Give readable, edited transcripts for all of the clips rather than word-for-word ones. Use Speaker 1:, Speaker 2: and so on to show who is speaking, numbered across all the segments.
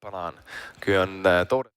Speaker 1: palaan, kui on toode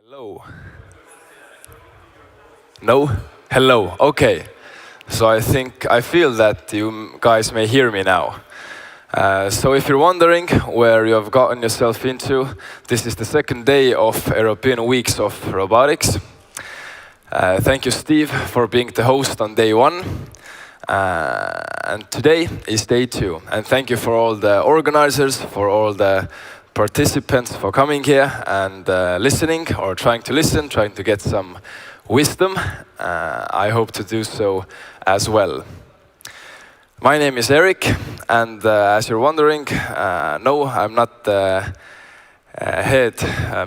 Speaker 1: Hello. No? Hello. Okay. So I feel that you guys may hear me now. So if you're wondering where you have gotten yourself into, this is the second day of European Weeks of Robotics. Thank you, Steve, for being the host on day one. And today is day two. And thank you for all the organizers, for all the participants for coming here and listening or trying to listen, trying to get some wisdom. I hope to do so as well. My name is Eric, and as you're wondering, no, I'm not the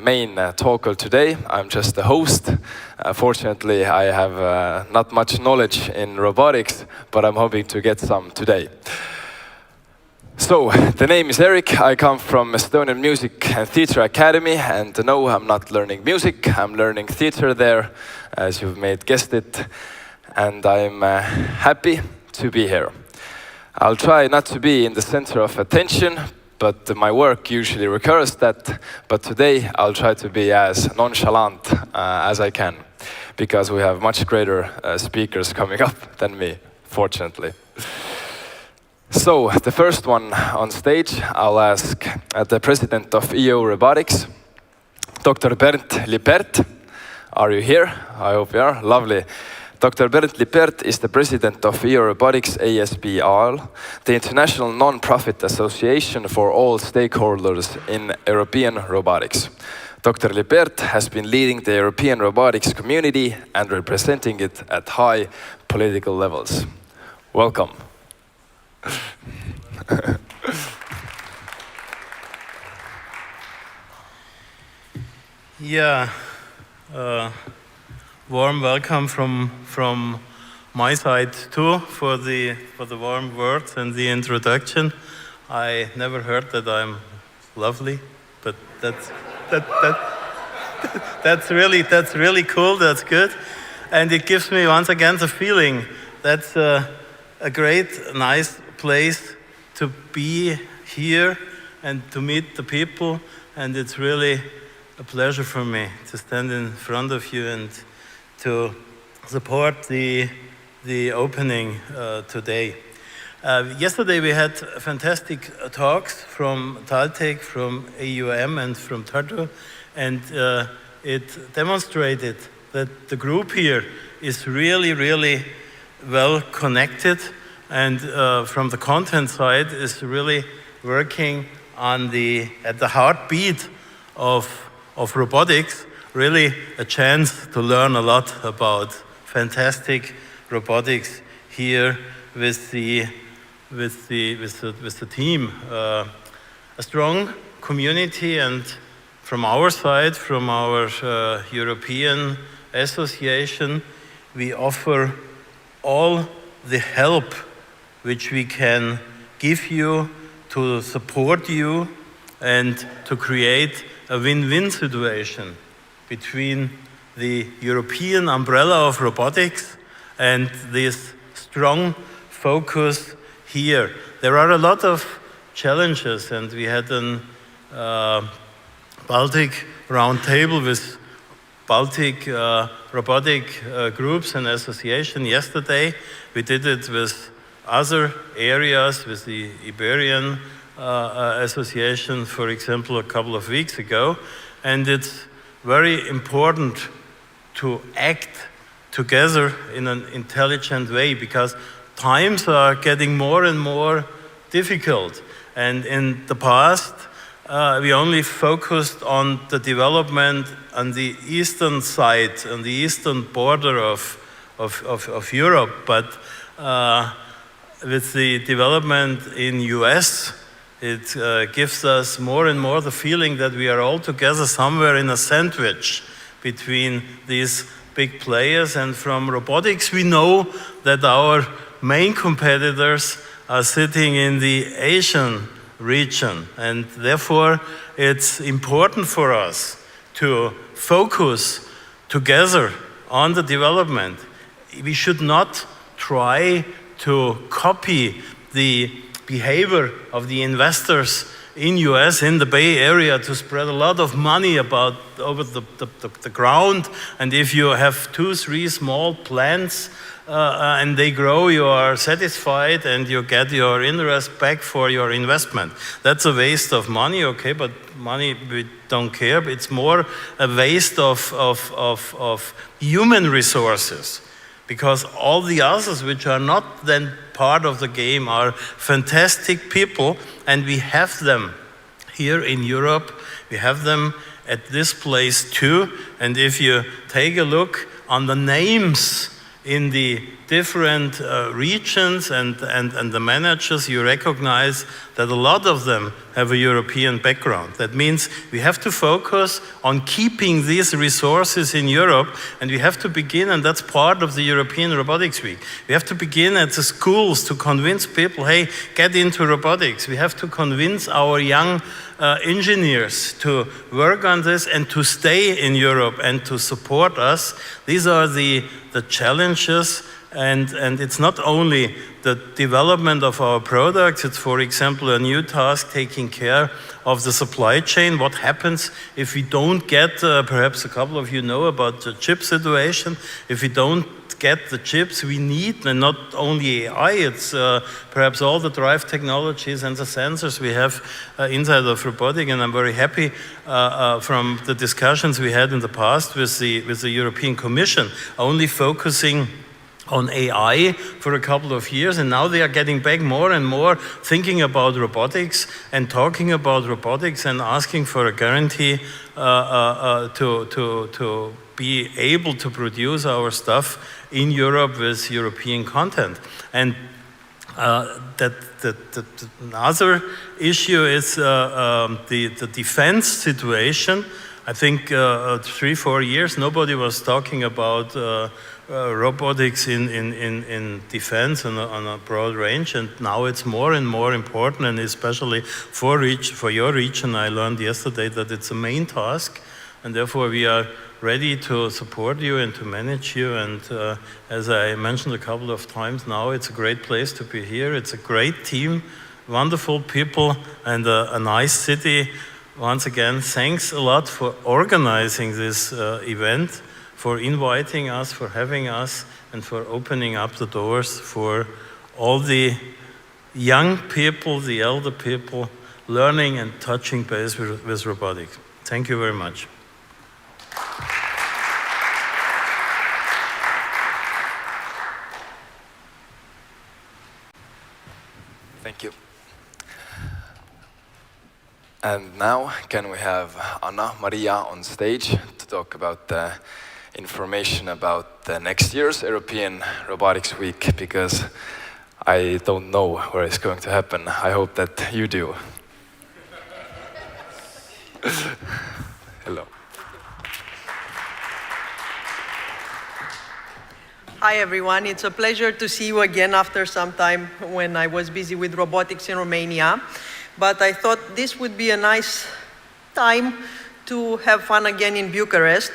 Speaker 1: main talker today. I'm just the host. Fortunately, I have not much knowledge in robotics, but I'm hoping to get some today. So, the name is Eric. I come from Estonian Music and Theatre Academy, and no, I'm not learning music. I'm learning theatre there, as you may have guessed it, and I'm happy to be here. I'll try not to be in the center of attention, but my work usually requires that. But today I'll try to be as nonchalant as I can, because we have much greater speakers coming up than me, fortunately. So, the first one on stage, I'll ask the president of EU Robotics, Dr. Bernd Lippert. Are you here? I hope you are. Lovely. Dr. Bernd Lippert is the president of EU Robotics ASBL, the international non-profit association for all stakeholders in European robotics. Dr. Lippert has been leading the European robotics community and representing it at high political levels. Welcome.
Speaker 2: Yeah. Warm welcome from my side too for the warm words and the introduction. I never heard that I'm lovely, but that's really cool. That's good, and it gives me once again the feeling that's a great, nice place to be here and to meet the people, and it's really a pleasure for me to stand in front of you and to support the opening today. Yesterday we had fantastic talks from Taltech, from AUM and from Tartu, and it demonstrated that the group here is really well connected, and from the content side is really working on at the heartbeat of robotics. Really a chance to learn a lot about fantastic robotics here with the team. A strong community, and from our side, from our European Association, we offer all the help which we can give you to support you and to create a win-win situation between the European umbrella of robotics and this strong focus here. There are a lot of challenges, and we had a Baltic roundtable with Baltic robotic groups and association yesterday. We did it with other areas, with the Iberian Association, for example, a couple of weeks ago, and it's very important to act together in an intelligent way, because times are getting more and more difficult. And in the past, we only focused on the development on the eastern side, on the eastern border of Europe. But with the development in US, it gives us more and more the feeling that we are all together somewhere in a sandwich between these big players. And from robotics, we know that our main competitors are sitting in the Asian region. And therefore, it's important for us to focus together on the development. We should not try to copy the behavior of the investors in US, in the Bay Area, to spread a lot of money about over the ground. And if you have 2, 3 small plants and they grow, you are satisfied and you get your interest back for your investment. That's a waste of money, okay, but money we don't care. It's more a waste of human resources, because all the others which are not then part of the game are fantastic people, and we have them here in Europe. We have them at this place too. And if you take a look on the names in the different regions and the managers, you recognize that a lot of them have a European background. That means we have to focus on keeping these resources in Europe, and we have to begin, and that's part of the European Robotics Week. We have to begin at the schools to convince people, hey, get into robotics. We have to convince our young engineers to work on this and to stay in Europe and to support us. These are the challenges. And it's not only the development of our products, it's, for example, a new task taking care of the supply chain. What happens if we don't get, perhaps a couple of you know about the chip situation, if we don't get the chips we need, and not only AI, it's perhaps all the drive technologies and the sensors we have inside of robotics. And I'm very happy from the discussions we had in the past with the European Commission, only focusing on AI for a couple of years, and now they are getting back more and more thinking about robotics and talking about robotics and asking for a guarantee to be able to produce our stuff in Europe with European content. And another issue is the defense situation. I think 3-4 years nobody was talking about robotics in defense on a broad range, and now it's more and more important, and especially for your region. I learned yesterday that it's a main task, and therefore we are ready to support you and to manage you. And as I mentioned a couple of times now, it's a great place to be here. It's a great team, wonderful people, and a nice city. Once again, thanks a lot for organizing this event, for inviting us, for having us, and for opening up the doors for all the young people, the elder people, learning and touching base with robotics. Thank you very much.
Speaker 1: Thank you. And now, can we have Anna Maria on stage to talk about the information about the next year's European Robotics Week, because I don't know where it's going to happen. I hope that you do. Hello.
Speaker 3: Hi everyone, it's a pleasure to see you again after some time when I was busy with robotics in Romania. But I thought this would be a nice time to have fun again in Bucharest.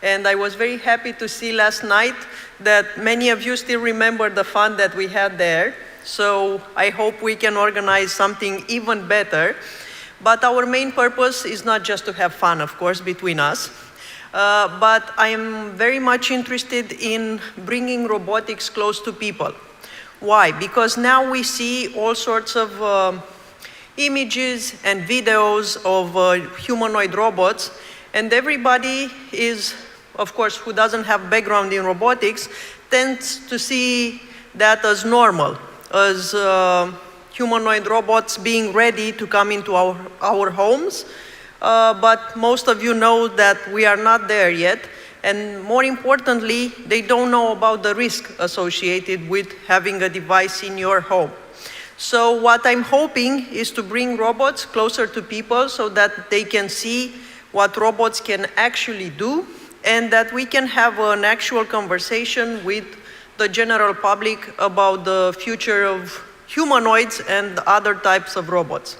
Speaker 3: And I was very happy to see last night that many of you still remember the fun that we had there. So I hope we can organize something even better. But our main purpose is not just to have fun, of course, between us. But I am very much interested in bringing robotics close to people. Why? Because now we see all sorts of images and videos of humanoid robots, and everybody is, of course, who doesn't have background in robotics, tends to see that as normal, as humanoid robots being ready to come into our homes. But most of you know that we are not there yet. And more importantly, they don't know about the risk associated with having a device in your home. So what I'm hoping is to bring robots closer to people so that they can see what robots can actually do, and that we can have an actual conversation with the general public about the future of humanoids and other types of robots.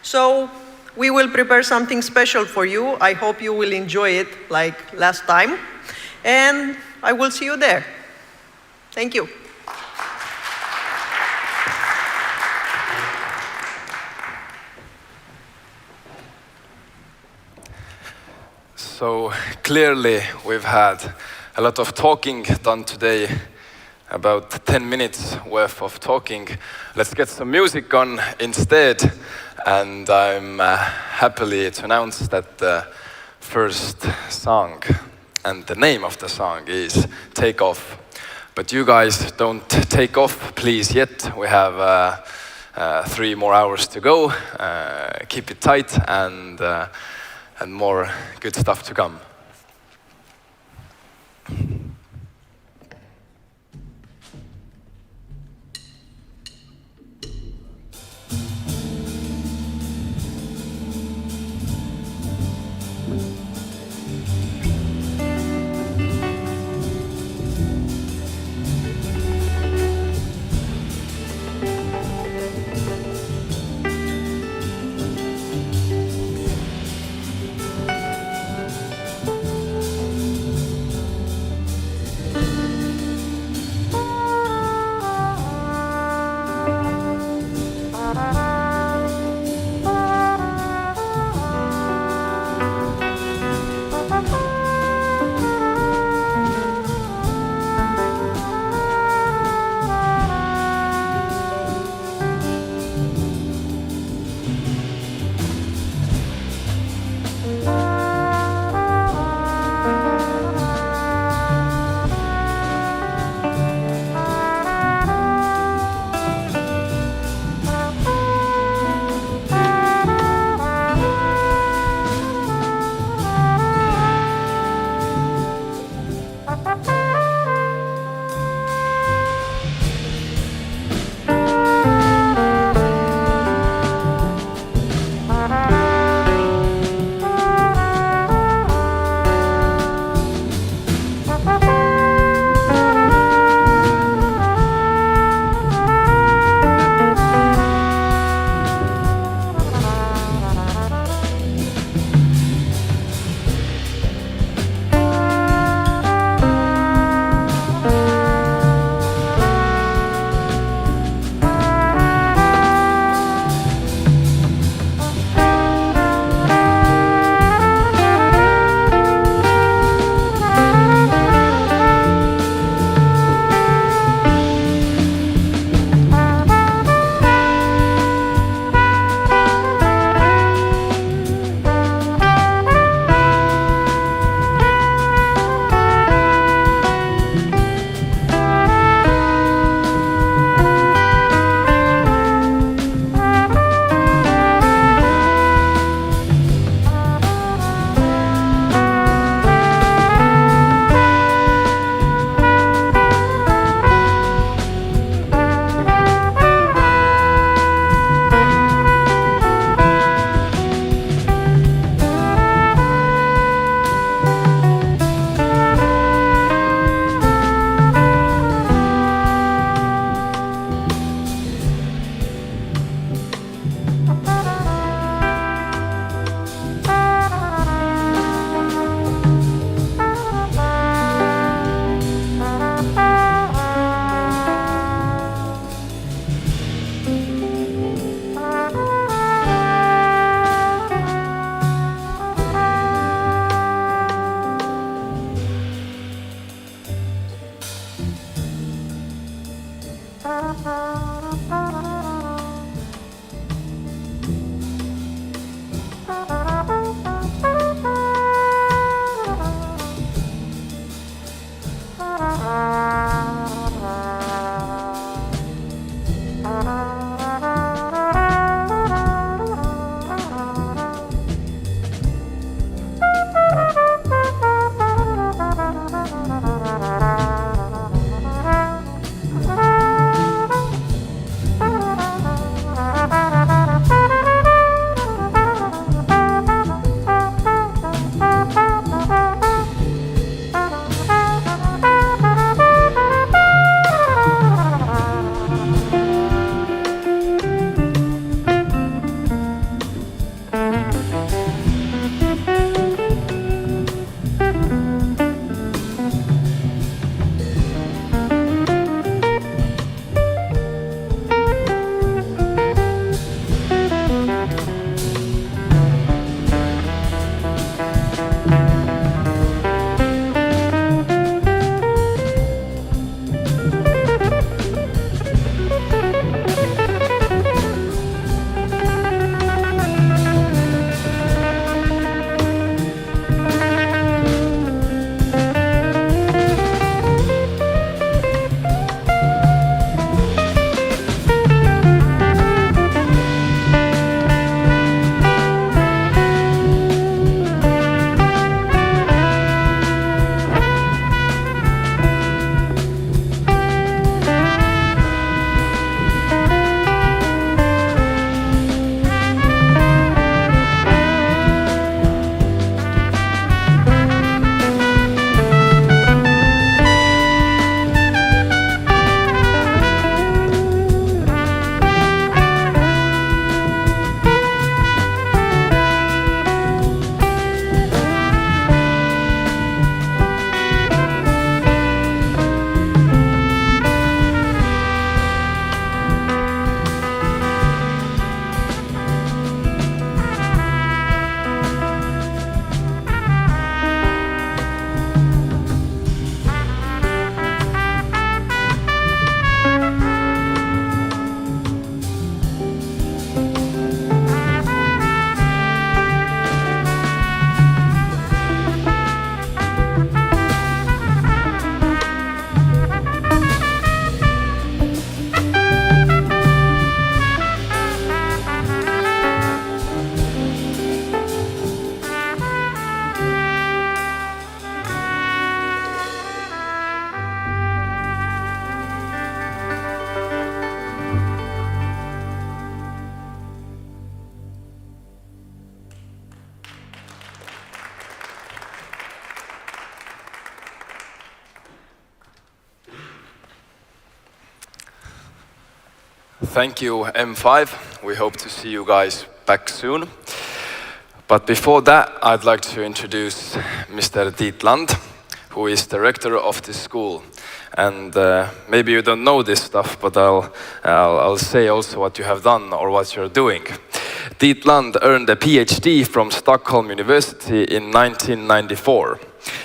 Speaker 3: So we will prepare something special for you. I hope you will enjoy it like last time. And I will see you there. Thank you.
Speaker 1: So clearly we've had a lot of talking done today, about 10 minutes worth of talking. Let's get some music on instead. And I'm happily to announce that the first song and the name of the song is Take Off. But you guys don't take off, please, yet. We have 3 more hours to go. Keep it tight and more good stuff to come. Thank you, M5. We hope to see you guys back soon. But before that, I'd like to introduce Mr. Tiit Land, who is director of this school. And maybe you don't know this stuff, but I'll say also what you have done or what you're doing. Tiit Land earned a PhD from Stockholm University in 1994.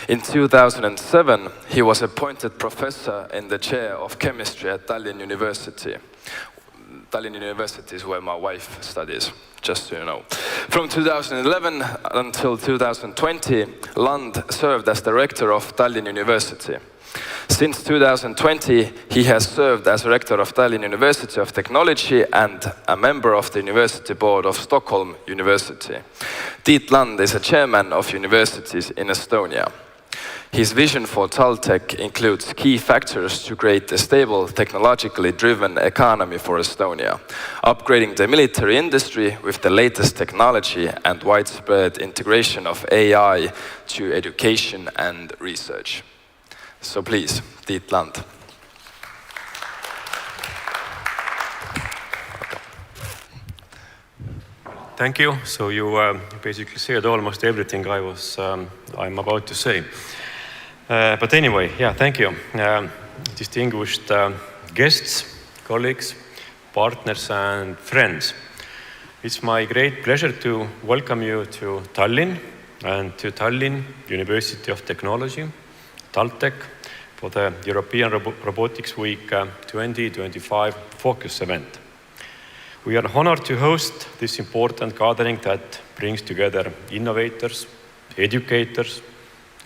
Speaker 1: In 2007, he was appointed professor in the chair of chemistry at Tallinn University. Tallinn University is where my wife studies, just so you know. From 2011 until 2020, Land served as director of Tallinn University. Since 2020, he has served as rector of Tallinn University of Technology and a member of the University Board of Stockholm University. Tiit Land is a chairman of universities in Estonia. His vision for TalTech includes key factors to create a stable, technologically driven economy for Estonia, upgrading the military industry with the latest technology and widespread integration of AI to education and research. So please, Tiit Land.
Speaker 4: Thank you. So you basically said almost everything I'm about to say. But anyway, yeah, thank you. Distinguished guests, colleagues, partners, and friends. It's my great pleasure to welcome you to Tallinn and to Tallinn University of Technology, TalTech, for the European Robotics Week 2025 Focus event. We are honored to host this important gathering that brings together innovators, educators,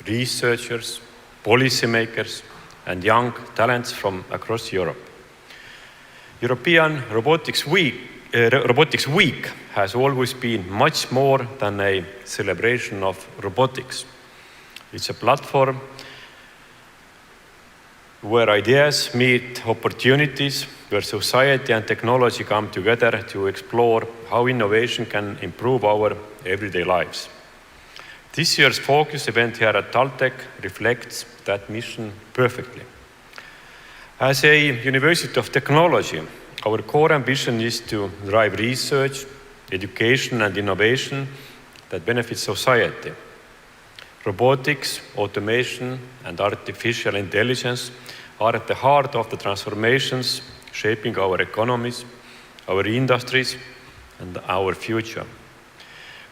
Speaker 4: researchers, policymakers, and young talents from across Europe. European Robotics Week has always been much more than a celebration of robotics. It's a platform where ideas meet opportunities, where society and technology come together to explore how innovation can improve our everyday lives. This year's focus event here at TalTech reflects that mission perfectly. As a University of Technology, our core ambition is to drive research, education, and innovation that benefits society. Robotics, automation, and artificial intelligence are at the heart of the transformations shaping our economies, our industries, and our future.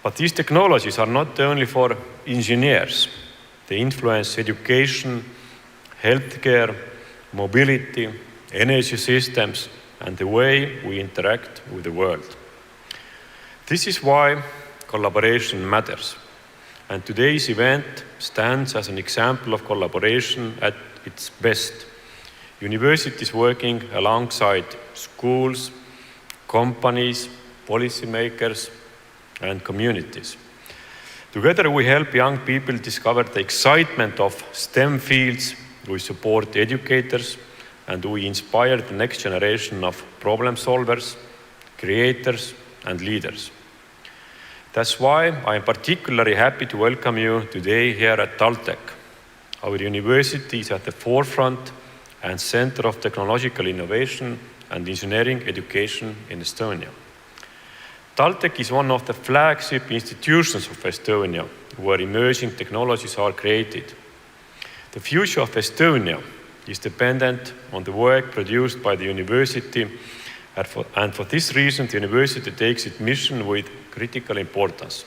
Speaker 4: But these technologies are not only for engineers. They influence education, healthcare, mobility, energy systems, and the way we interact with the world. This is why collaboration matters. And today's event stands as an example of collaboration at its best. Universities working alongside schools, companies, policymakers, and communities. Together we help young people discover the excitement of STEM fields, we support educators, and we inspire the next generation of problem solvers, creators, and leaders. That's why I am particularly happy to welcome you today here at TalTech. Our university is at the forefront and center of technological innovation and engineering education in Estonia. TalTech is one of the flagship institutions of Estonia, where emerging technologies are created. The future of Estonia is dependent on the work produced by the university, and for this reason, the university takes its mission with critical importance.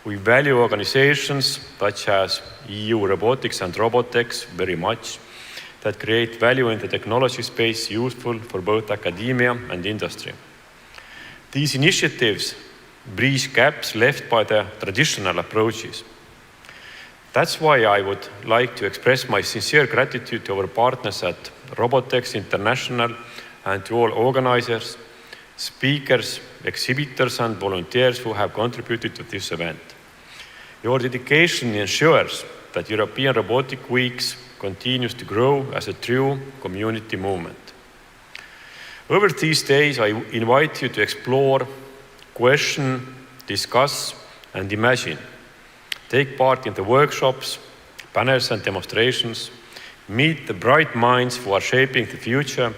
Speaker 4: We value organizations such as EU Robotics and Robotex very much, that create value in the technology space useful for both academia and industry. These initiatives bridge gaps left by the traditional approaches. That's why I would like to express my sincere gratitude to our partners at Robotex International and to all organizers, speakers, exhibitors, and volunteers who have contributed to this event. Your dedication ensures that European Robotic Weeks continues to grow as a true community movement. Over these days, I invite you to explore, question, discuss, and imagine. Take part in the workshops, panels, and demonstrations. Meet the bright minds who are shaping the future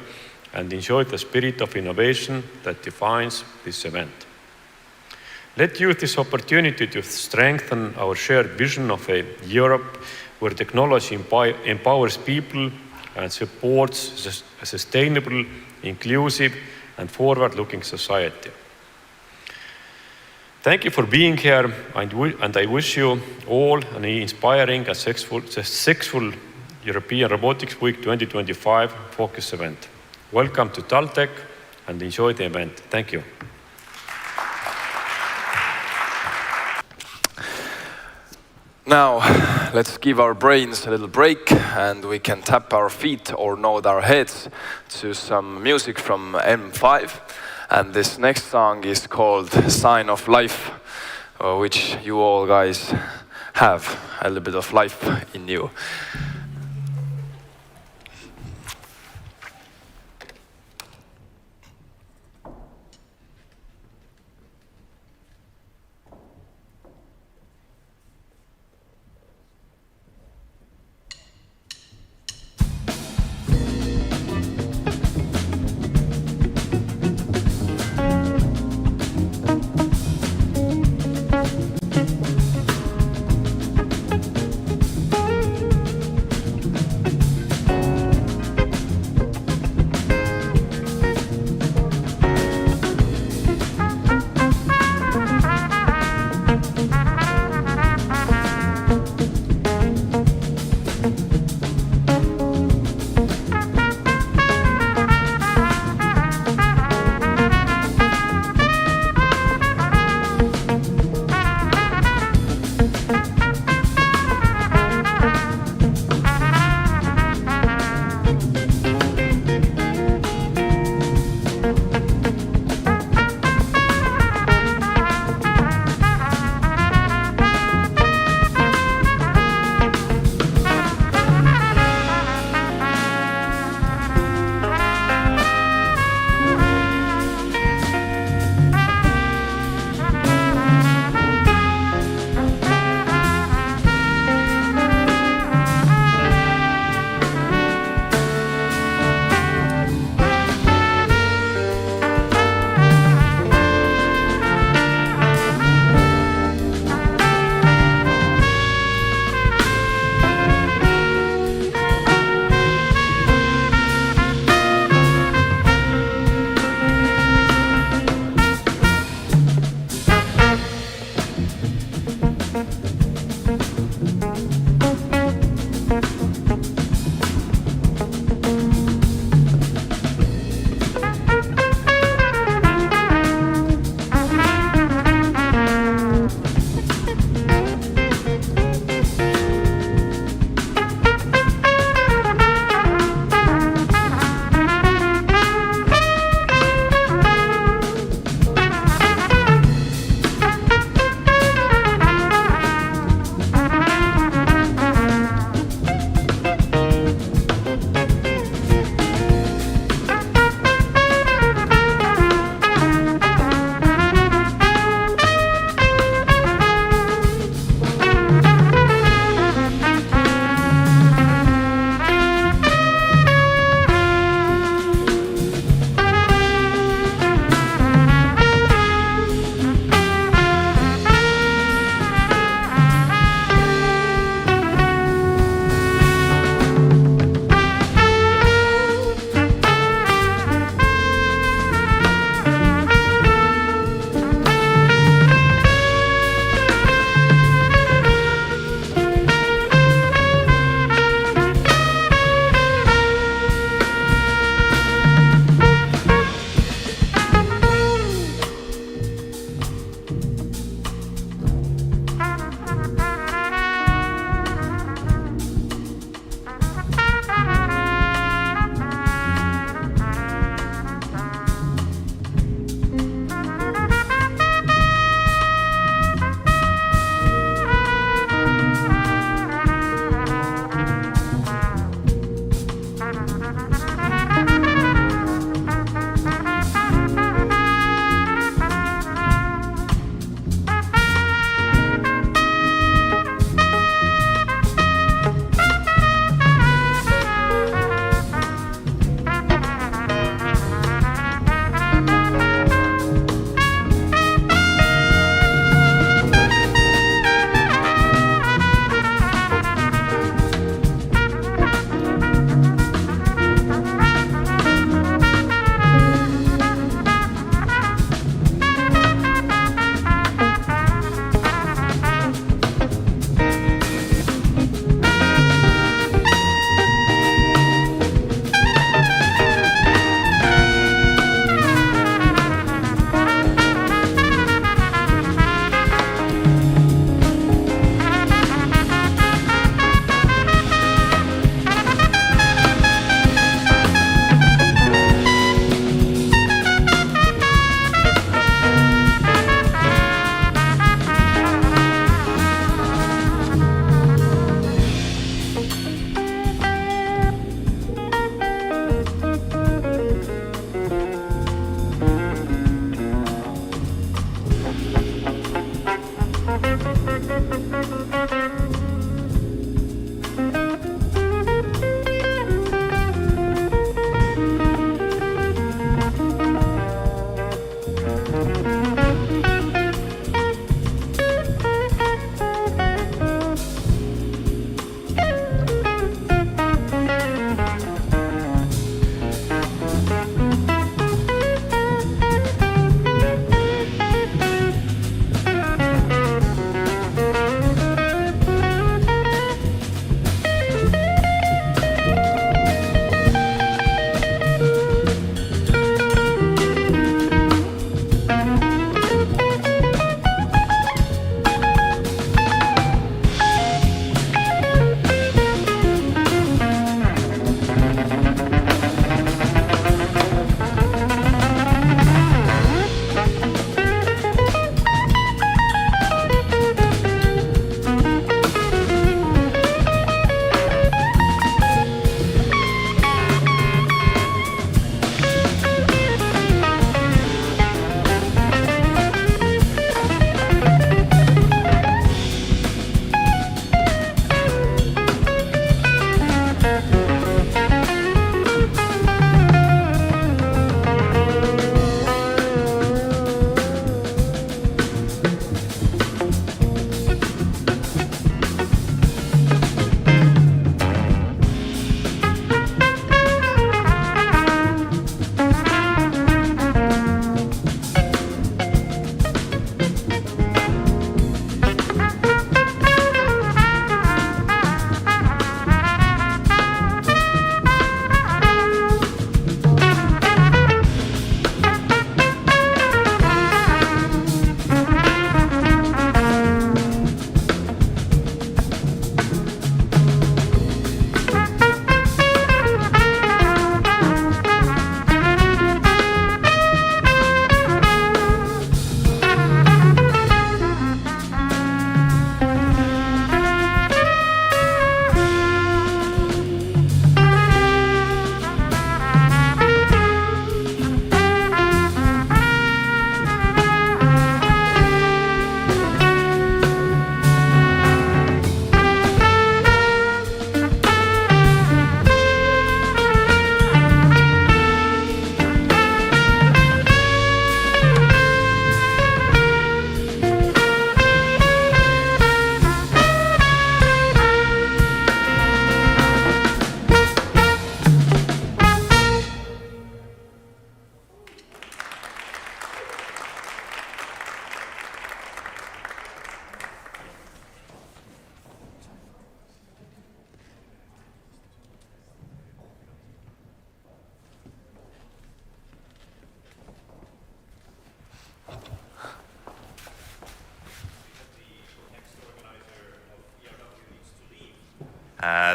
Speaker 4: and enjoy the spirit of innovation that defines this event. Let's use this opportunity to strengthen our shared vision of a Europe where technology empowers people and supports a sustainable, inclusive, and forward-looking society. Thank you for being here, and I wish you all an inspiring and successful European Robotics Week 2025 focus event. Welcome to Taltech and enjoy the event. Thank you.
Speaker 1: Now, let's give our brains a little break and we can tap our feet or nod our heads to some music from M5. And this next song is called Sign of Life, which you all guys have a little bit of life in you.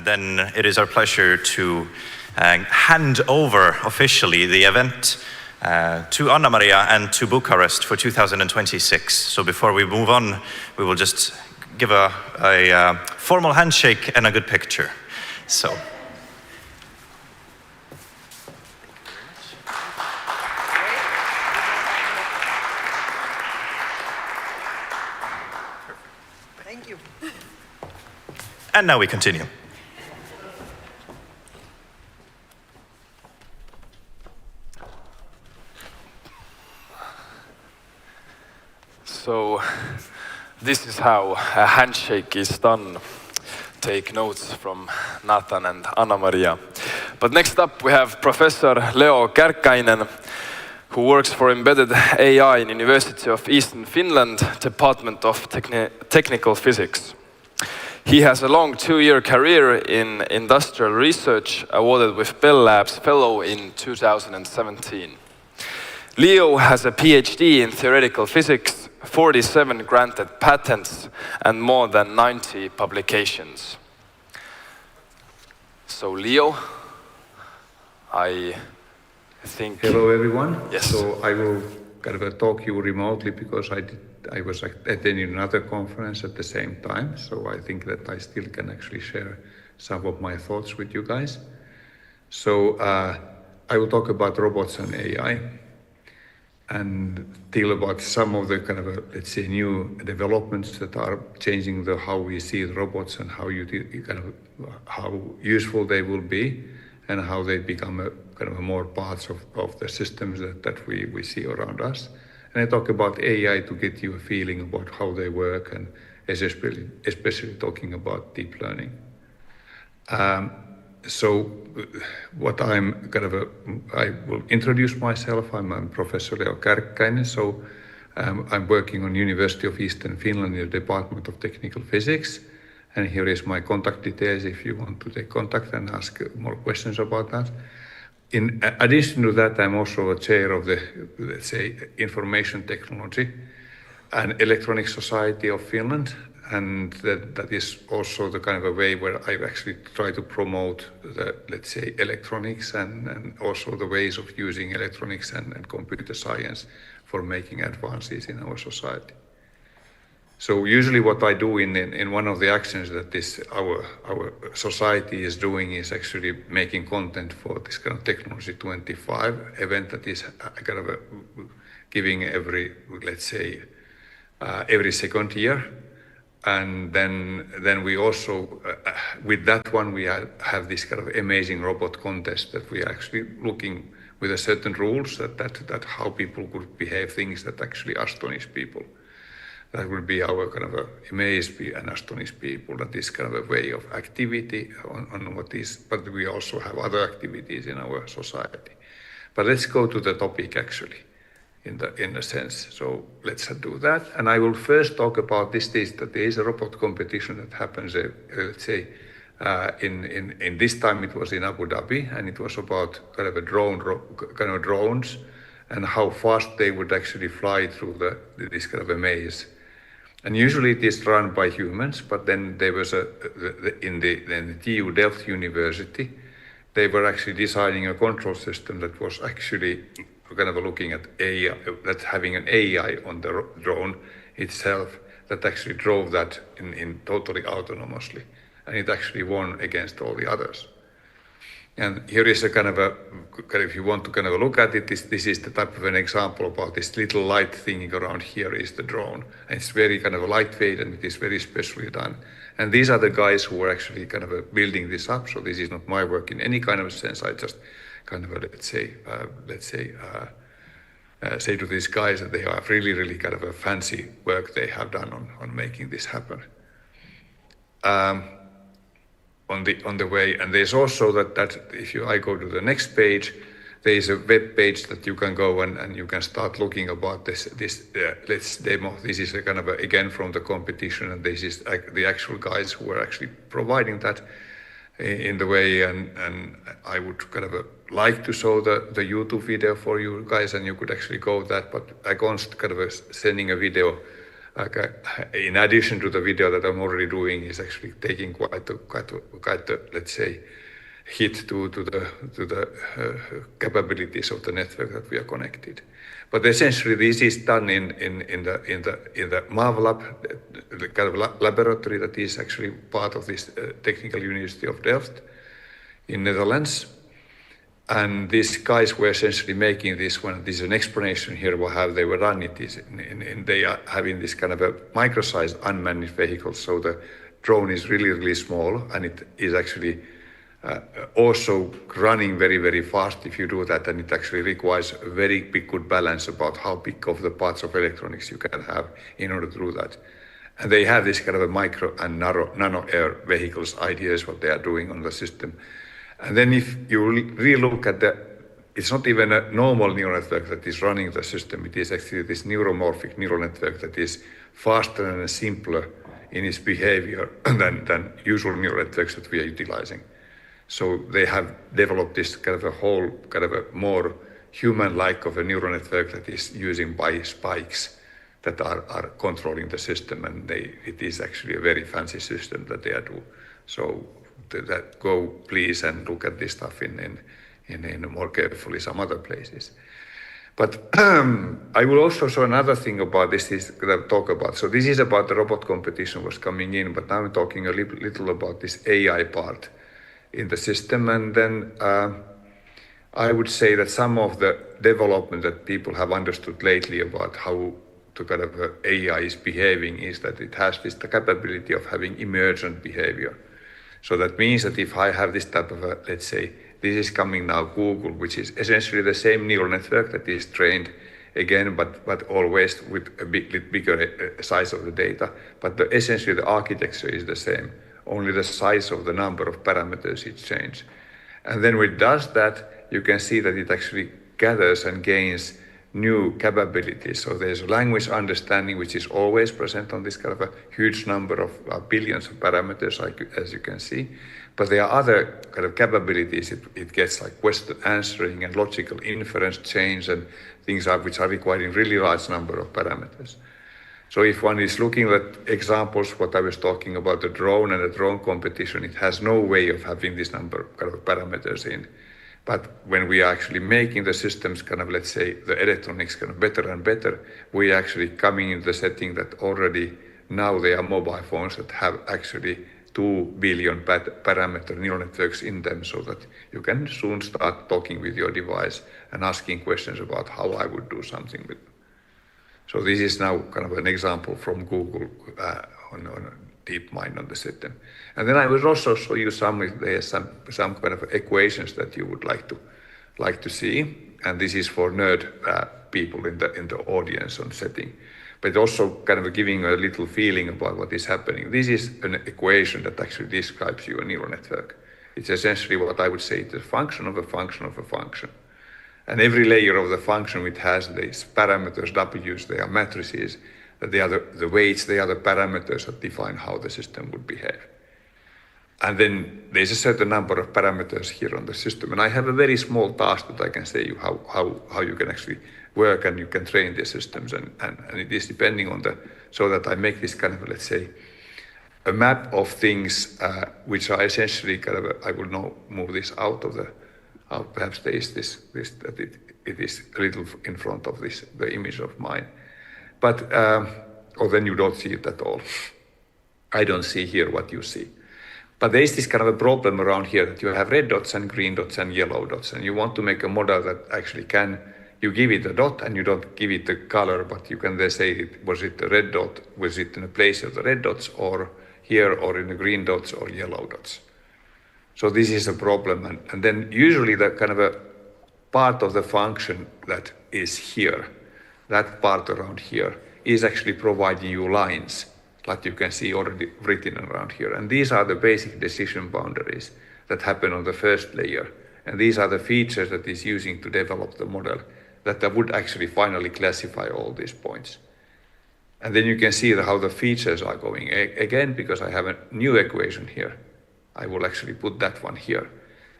Speaker 5: then it is our pleasure to hand over officially the event to Anna Maria and to Bucharest for 2026. So before we move on, we will just give a formal handshake and a good picture. So.
Speaker 3: Thank you.
Speaker 5: And now we continue.
Speaker 1: So this is how a handshake is done. Take notes from Nathan and Anna-Maria. But next up we have Professor Leo Kärkkäinen, who works for Embedded AI in University of Eastern Finland, Department of Technical Physics. He has a long 2-year career in industrial research, awarded with Bell Labs Fellow in 2017. Leo has a PhD in theoretical physics, 47 granted patents, and more than 90 publications. So Leo, I think...
Speaker 6: Hello everyone.
Speaker 1: Yes.
Speaker 6: So I will kind of talk you remotely because I was attending another conference at the same time. So I think that I still can actually share some of my thoughts with you guys. So I will talk about robots and AI and tell about some of the kind of, let's say, new developments that are changing how we see the robots and how how useful they will be and how they become more parts of the systems that we see around us. And I talk about AI to get you a feeling about how they work, and especially talking about deep learning. So what I will introduce myself. I'm Professor Leo Kärkkäinen. So I'm working on University of Eastern Finland in the Department of Technical Physics. And here is my contact details if you want to take contact and ask more questions about that. In addition to that, I'm also a chair of the, let's say, Information Technology and Electronic Society of Finland. And that is also the kind of a way where I actually try to promote the, let's say, electronics and also the ways of using electronics and computer science for making advances in our society. So usually what I do in one of the actions that our society is doing is actually making content for this kind of Technology 25 event that is kind of giving every, let's say, every second year. And then we also, with that one, we have this kind of amazing robot contest that we are actually looking with a certain rules that how people could behave, things that actually astonish people. That will be our kind of amaze and astonish people. That is kind of a way of activity on what is, but we also have other activities in our society. But let's go to the topic actually. In a sense, so let's do that. And I will first talk about that there is a robot competition that happens, let's say, in this time it was in Abu Dhabi, and it was about kind of drones and how fast they would actually fly through this kind of a maze. And usually it is run by humans, but then there was in the TU Delft University, they were actually designing a control system that was actually kind of looking at AI, that having an AI on the drone itself that actually drove that in totally autonomously. And it actually won against all the others. And here is a kind of if you want to kind of look at it, this is the type of an example about this little light thing around here is the drone. And it's very kind of lightweight and it is very specially done. And these are the guys who are actually kind of building this up. So this is not my work in any kind of sense. I just kind of say to these guys that they have really kind of a fancy work they have done on making this happen. On the way, and there's also that if I go to the next page, there is a web page that you can go and you can start looking about this let's demo. This is a kind of again from the competition, and this is the actual guys who are actually providing that in the way, and I would kind of like to show the YouTube video for you guys, and you could actually go that, but I can't kind of sending a video in addition to the video that I'm already doing, is actually taking quite a let's say, hit to the capabilities of the network that we are connected. But essentially, this is done in the MAV lab, the kind of laboratory that is actually part of this Technical University of Delft in Netherlands. And these guys were essentially making this one. This is an explanation here about how they were done. It is, they are having this kind of a micro-sized unmanned vehicle. So the drone is really, really small, and it is actually also running very, very fast if you do that, and it actually requires a very big good balance about how big of the parts of electronics you can have in order to do that. And they have this kind of a micro and nano air vehicles ideas what they are doing on the system. And then if you really look at it's not even a normal neural network that is running the system, it is actually this neuromorphic neural network that is faster and simpler in its behavior than usual neural networks that we are utilizing. So they have developed this kind of a whole, kind of a more human-like of a neural network that is using by spikes that are controlling the system, and it is actually a very fancy system that they are doing. So that go please and look at this stuff in more carefully some other places. But I will also show another thing about this is that I'll talk about. So this is about the robot competition was coming in, but now I'm talking a little about this AI part in the system. And then I would say that some of the development that people have understood lately about how the kind of AI is behaving is that it has the capability of having emergent behavior. So that means that if I have this type of let's say, this is coming now Google, which is essentially the same neural network that is trained again, but always with a bigger size of the data. But essentially the architecture is the same. Only the size of the number of parameters is changed. And then when it does that, you can see that it actually gathers and gains new capabilities. So there's language understanding, which is always present on this kind of a huge number of billions of parameters, as you can see. But there are other kind of capabilities. It gets like question answering and logical inference chains and things which are requiring really large number of parameters. So if one is looking at examples, what I was talking about, the drone and the drone competition, it has no way of having this number of kind of parameters in. But when we are actually making the systems kind of, let's say, the electronics kind of better and better, we are actually coming in the setting that already now there are mobile phones that have actually 2 billion parameter neural networks in them, so that you can soon start talking with your device and asking questions about how I would do something with them. So this is now kind of an example from Google on DeepMind on the system. And then I will also show you some kind of equations that you would like to see. And this is for nerd people in the audience on setting. But also kind of giving a little feeling about what is happening. This is an equation that actually describes you a neural network. It's essentially what I would say is a function of a function of a function. And every layer of the function, it has these parameters, W's, they are matrices, that they are the weights, they are the parameters that define how the system would behave. And then there's a certain number of parameters here on the system. And I have a very small task that I can say you how you can actually work and you can train the systems. And it is depending on so that I make this kind of, let's say, a map of things which are essentially kind of, I will now move this out of perhaps there is this that it is a little in front of the image of mine. But, or then you don't see it at all. I don't see here what you see. But there is this kind of a problem around here that you have red dots and green dots and yellow dots, and you want to make a model that actually you give it a dot and you don't give it the color, but you can then say, was it a red dot, was it in a place of the red dots, or here, or in the green dots or yellow dots. So this is a problem. And then usually the kind of a part of the function that is here, that part around here, is actually providing you lines, like you can see already written around here. And these are the basic decision boundaries that happen on the first layer. And these are the features that is using to develop the model that would actually finally classify all these points. And then you can see how the features are going. Again, because I have a new equation here, I will actually put that one here.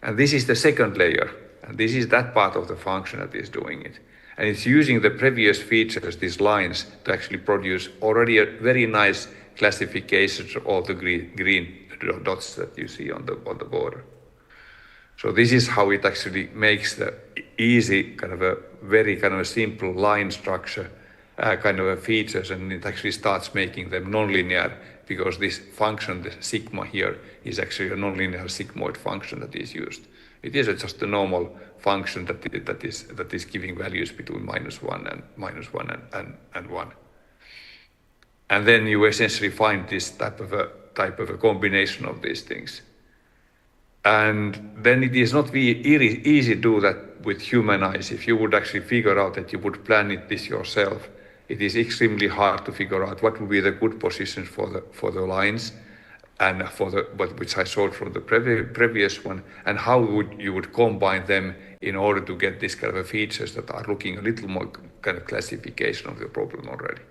Speaker 6: And this is the second layer. And this is that part of the function that is doing it. And it's using the previous features, these lines, to actually produce already a very nice classification of the green dots that you see on the border. So this is how it actually makes the easy, kind of a very kind of a simple line structure kind of a features, and it actually starts making them nonlinear, because this function, the sigma here, is actually a nonlinear sigmoid function that is used. It is just a normal function that is giving values between -1 and 1. And then you essentially find this type of a combination of these things. And then it is not easy to do that with human eyes. If you would actually figure out that you would plan this yourself, it is extremely hard to figure out what would be the good positions for the lines, and which I showed from the previous one, and how you would combine them in order to get this kind of features that are looking a little more kind of classification of the problem already.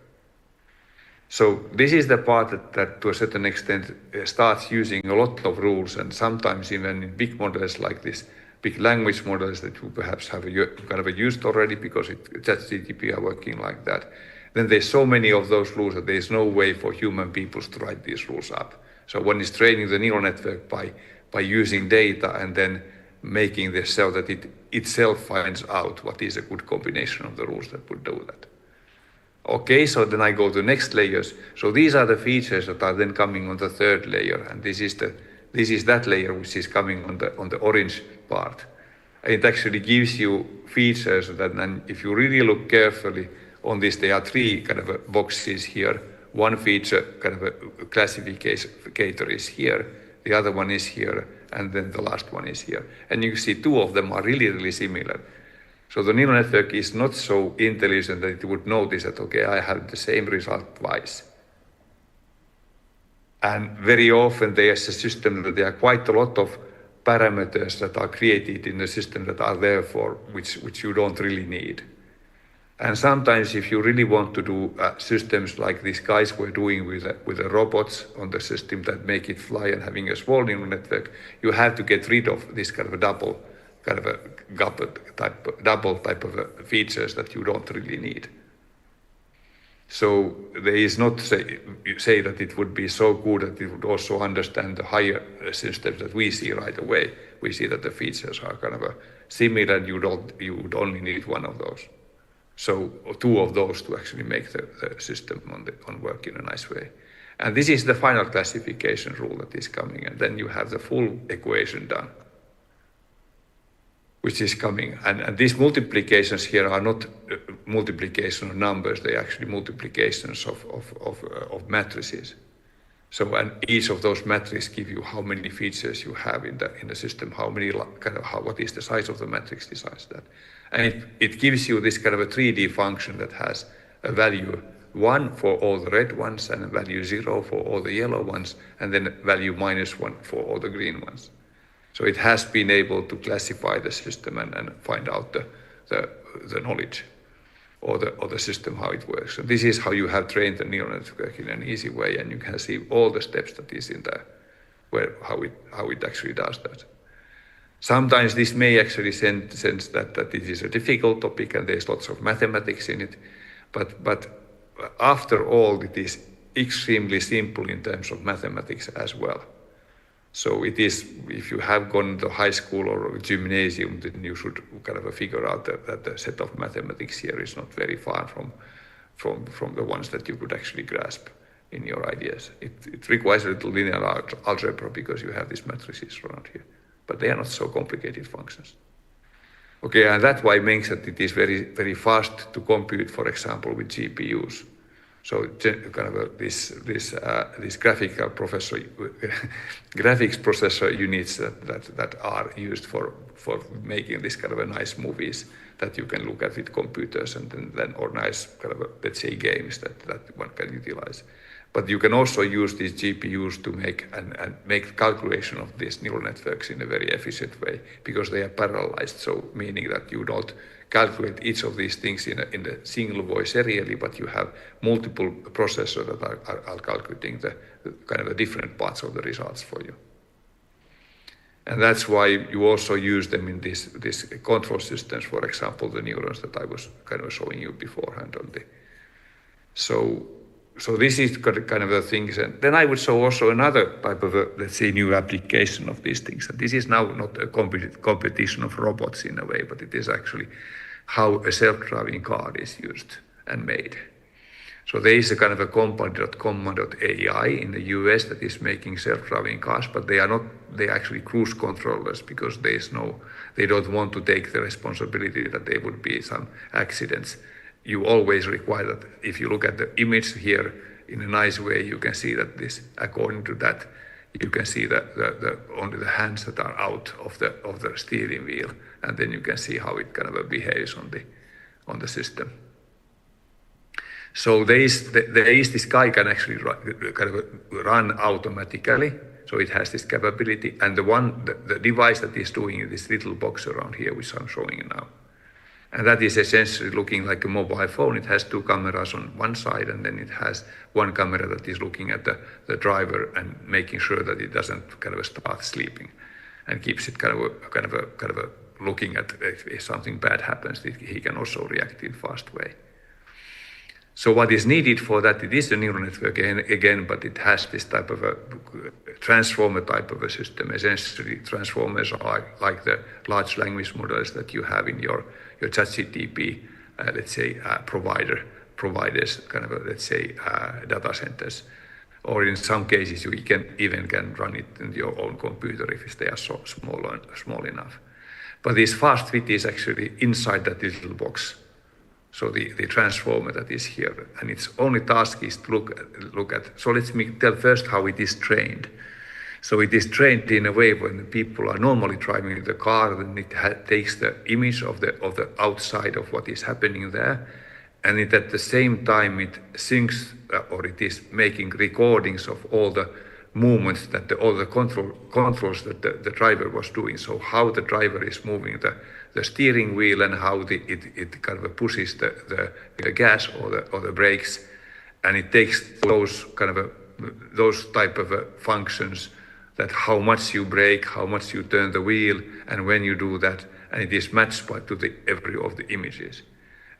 Speaker 6: So this is the part that to a certain extent starts using a lot of rules, and sometimes even in big models like this, big language models that you perhaps have kind of used already, because ChatGPT are working like that. Then there's so many of those rules that there's no way for human beings to write these rules up. So one is training the neural network by using data and then making this so that it itself finds out what is a good combination of the rules that would do that. Okay, so then I go to next layers. So these are the features that are then coming on the third layer, and this is that layer which is coming on the orange part. And it actually gives you features that then, if you really look carefully on this, there are three kind of boxes here. One feature kind of a classificator is here, the other one is here, and then the last one is here. And you see two of them are really, really similar. So the neural network is not so intelligent that it would notice that, okay, I have the same result twice. And very often there's a system that there are quite a lot of parameters that are created in the system that are there for which you don't really need. And sometimes if you really want to do systems like these guys were doing with the robots on the system that make it fly and having a small neural network, you have to get rid of this kind of a double type of features that you don't really need. So there is not say that it would be so good that it would also understand the higher systems that we see right away. We see that the features are kind of similar, and you would only need one of those. So two of those to actually make the system on work in a nice way. And this is the final classification rule that is coming, and then you have the full equation done, which is coming. And these multiplications here are not multiplication of numbers, they are actually multiplications of matrices. So, and each of those matrices give you how many features you have in the system, what is the size of the matrix decides that. And it gives you this kind of a 3D function that has a value 1 for all the red ones, and a value 0 for all the yellow ones, and then value -1 for all the green ones. So it has been able to classify the system and find out the knowledge or the system, how it works. And this is how you have trained the neural network in an easy way, and you can see all the steps that is in there, how it actually does that. Sometimes this may actually sense that it is a difficult topic and there's lots of mathematics in it, but after all, it is extremely simple in terms of mathematics as well. So it is, if you have gone to high school or a gymnasium, then you should kind of figure out that the set of mathematics here is not very far from the ones that you could actually grasp in your ideas. It requires a little linear algebra because you have these matrices around here, but they are not so complicated functions. Okay, and that why makes that it is very, very fast to compute, for example, with GPUs. So kind of this graphics processor units that are used for making this kind of a nice movies that you can look at with computers, and then or nice kind of let's say games that one can utilize. But you can also use these GPUs to make calculation of these neural networks in a very efficient way, because they are parallelized. So meaning that you don't calculate each of these things in a single voice serially, but you have multiple processors that are calculating the kind of the different parts of the results for you. And that's why you also use them in these control systems, for example, the neurons that I was kind of showing you beforehand on the. So this is kind of the things. And then I would show also another type of, let's say, new application of these things. And this is now not a competition of robots in a way, but it is actually how a self-driving car is used and made. So there is a kind of a company.com.ai in the US that is making self-driving cars, but they are actually cruise controllers, because they don't want to take the responsibility that there would be some accidents. You always require that. If you look at the image here in a nice way, you can see that this, according to that, you can see that only the hands that are out of the steering wheel, and then you can see how it kind of behaves on the system. So there is this guy can actually run automatically. So it has this capability, and the device that is doing it, this little box around here, which I'm showing you now. And that is essentially looking like a mobile phone. It has two cameras on one side, and then it has one camera that is looking at the driver and making sure that it doesn't kind of start sleeping, and keeps it kind of looking at if something bad happens, he can also react in a fast way. So what is needed for that, it is a neural network again, but it has this type of a transformer type of a system. Essentially, transformers are like the large language models that you have in your ChatGPT, let's say, providers, kind of, let's say, data centers. Or in some cases, you can run it in your own computer if they are so small enough. But this fast fit is actually inside that little box. So the transformer that is here, and its only task is to look at. So let me tell first how it is trained. So it is trained in a way when people are normally driving the car, then it takes the image of the outside of what is happening there, and at the same time it syncs or it is making recordings of all the movements all the controls that the driver was doing. So how the driver is moving the steering wheel, and how it kind of pushes the gas or the brakes, and it takes those type of functions, that how much you brake, how much you turn the wheel, and when you do that, and it is matched to every of the images.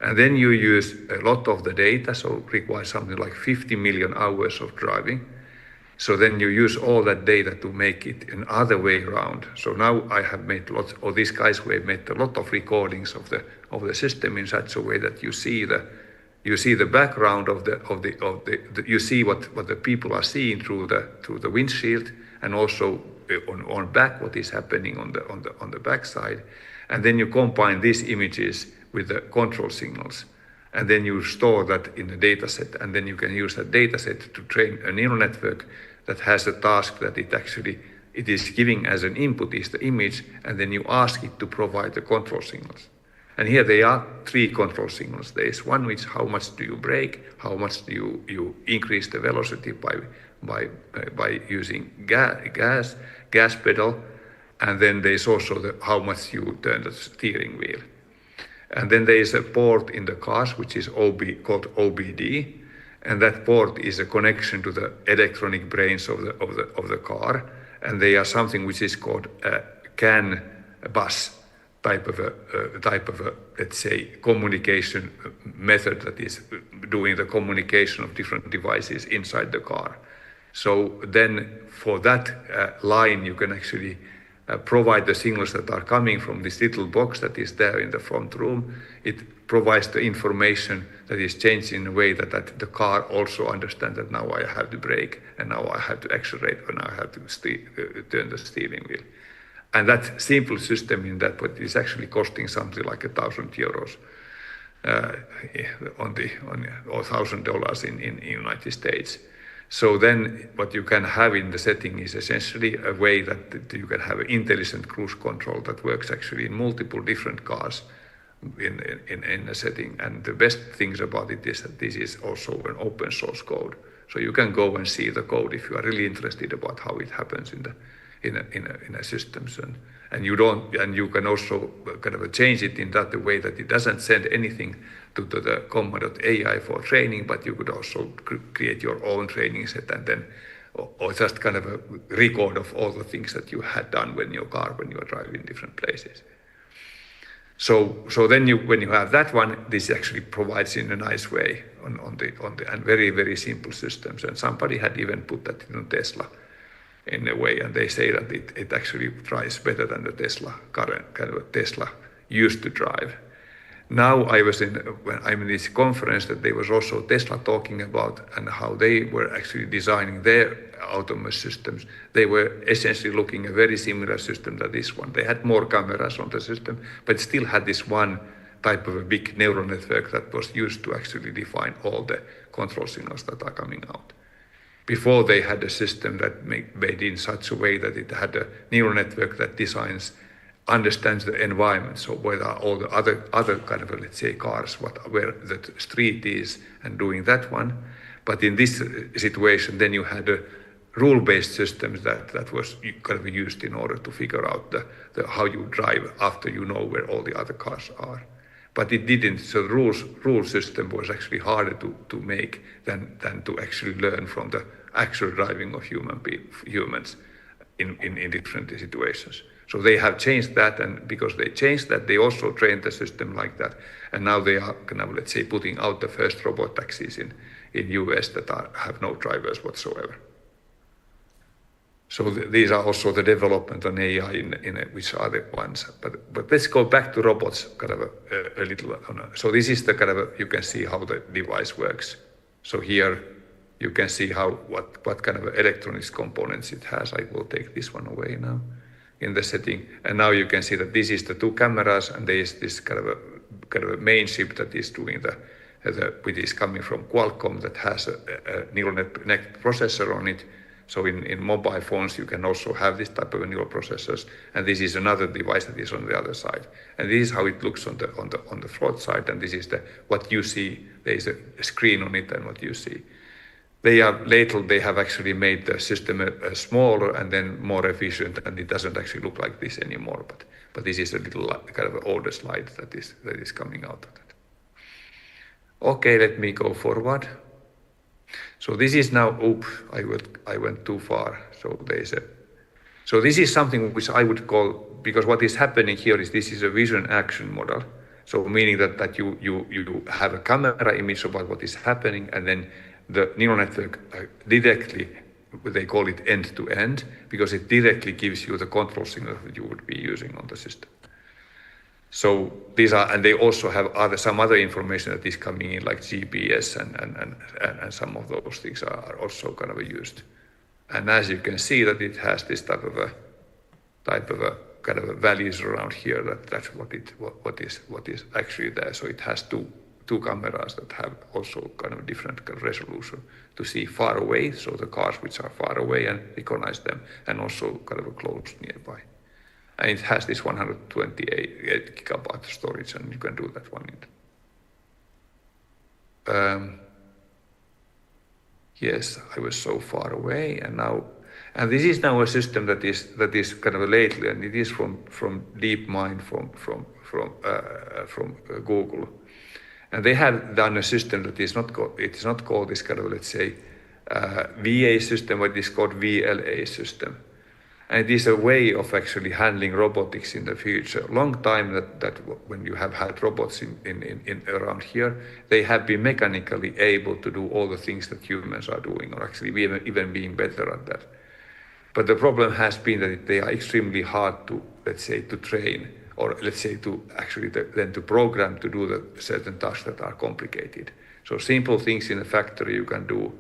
Speaker 6: And then you use a lot of the data, so it requires something like 50 million hours of driving. So then you use all that data to make it another way around. So now I have made these guys who have made a lot of recordings of the system in such a way that you see the background you see what the people are seeing through the windshield, and also on back what is happening on the back side, and then you combine these images with the control signals. And then you store that in a data set, and then you can use that data set to train a neural network that has a task that it is giving as an input is the image, and then you ask it to provide the control signals. And here they are 3 control signals. There is one which how much do you brake, how much do you increase the velocity by using gas pedal, and then there is also how much you turn the steering wheel. And then there is a port in the cars which is called OBD, and that port is a connection to the electronic brains of the car, and they are something which is called a CAN bus type of a let's say communication method that is doing the communication of different devices inside the car. So then for that line you can actually provide the signals that are coming from this little box that is there in the front room. It provides the information that is changed in a way that the car also understands that now I have to brake, and now I have to accelerate, and now I have to turn the steering wheel. And that simple system in that, but is actually costing something like €1,000 or $1,000 in United States. So then what you can have in the setting is essentially a way that you can have an intelligent cruise control that works actually in multiple different cars in a setting. And the best things about it is that this is also an open source code. So you can go and see the code if you are really interested about how it happens in a systems, and you can also kind of change it in that way that it doesn't send anything to the comma.ai for training, but you could also create your own training set and then or just kind of a record of all the things that you had done when you were driving different places. So then when you have that one, this actually provides in a nice way on the and very, very simple systems. And somebody had even put that in Tesla in a way, and they say that it actually drives better than the Tesla current kind of Tesla used to drive. Now when I'm in this conference that there was also Tesla talking about and how they were actually designing their autonomous systems. They were essentially looking at a very similar system to this one. They had more cameras on the system, but still had this one type of a big neural network that was used to actually define all the control signals that are coming out. Before they had a system that made in such a way that it had a neural network that understands the environment. So where are all the other kind of, let's say, cars, where the street is, and doing that one. But in this situation, then you had a rule-based systems that was kind of used in order to figure out how you drive after you know where all the other cars are. But it didn't. So the rule system was actually harder to make than to actually learn from the actual driving of humans in different situations. So they have changed that, and because they changed that, they also trained the system like that. And now they are kind of, let's say, putting out the first robot taxis in US that have no drivers whatsoever. So these are also the development on AI which are the ones. But let's go back to robots kind of a little. So this is the kind of you can see how the device works. So here you can see what kind of electronics components it has. I will take this one away now in the setting, and now you can see that this is the two cameras, and there is this kind of a main chip that is doing which is coming from Qualcomm that has a neural net processor on it. So in mobile phones you can also have this type of neural processors, and this is another device that is on the other side. And this is how it looks on the front side, and this is what you see. There is a screen on it, and what you see. They have actually made the system smaller and then more efficient, and it doesn't actually look like this anymore. But this is a little kind of an older slide that is coming out of that. Okay, let me go forward. So this is now. I went too far. So this is something which I would call, because what is happening here is this is a vision action model. So meaning that you have a camera image about what is happening, and then the neural network directly, they call it end-to-end, because it directly gives you the control signal that you would be using on the system. So these are, and they also have some other information that is coming in, like GPS and some of those things are also kind of used. And as you can see, that it has this type of a kind of values around here. That's what is actually there. So it has two cameras that have also kind of different kind of resolution to see far away, so the cars which are far away and recognize them, and also kind of close nearby. And it has this 128 gigabyte storage, and you can do that one. Yes, I was so far away, and this is now a system that is kind of lately, and it is from DeepMind from Google. And they have done a system that is not called this kind of, let's say, VA system, but it is called VLA system. And it is a way of actually handling robotics in the future. Long time that when you have had robots in around here, they have been mechanically able to do all the things that humans are doing, or actually even being better at that. But the problem has been that they are extremely hard to, let's say, to train, or let's say to actually then to program to do the certain tasks that are complicated. So simple things in a factory you can do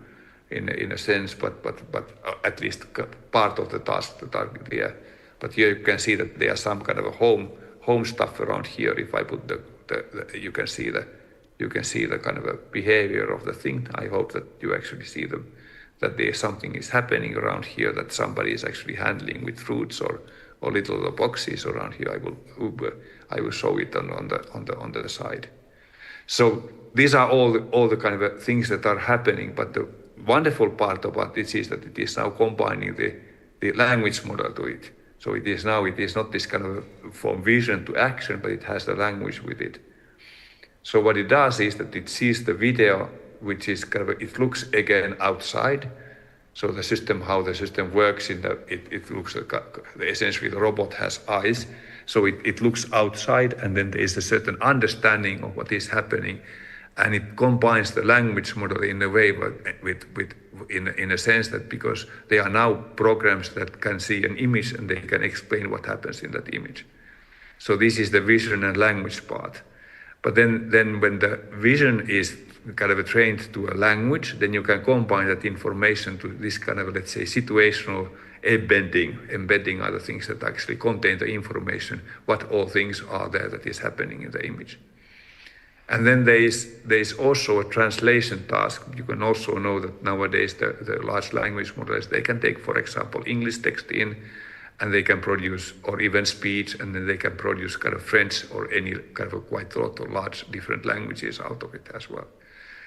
Speaker 6: in a sense, but at least part of the tasks that are there. But here you can see that there are some kind of a home stuff around here. If I put you can see the kind of a behavior of the thing. I hope that you actually see that there something is happening around here, that somebody is actually handling with fruits or little boxes around here. I will show it on the side. So these are all the kind of things that are happening. But the wonderful part about this is that it is now combining the language model to it. So it is not this kind of from vision to action, but it has the language with it. So what it does is that it sees the video, which is kind of, it looks again outside. So the system, how the system works, it looks like essentially the robot has eyes, so it looks outside, and then there is a certain understanding of what is happening, and it combines the language model in a way, in a sense that because they are now programs that can see an image and they can explain what happens in that image. So this is the vision and language part. But then when the vision is kind of trained to a language, then you can combine that information to this kind of, let's say, situational embedding other things that actually contain the information, what all things are there that is happening in the image. And then there is also a translation task. You can also know that nowadays the large language models, they can take, for example, English text in, and they can produce, or even speech, and then they can produce kind of French or any kind of quite a lot of large different languages out of it as well.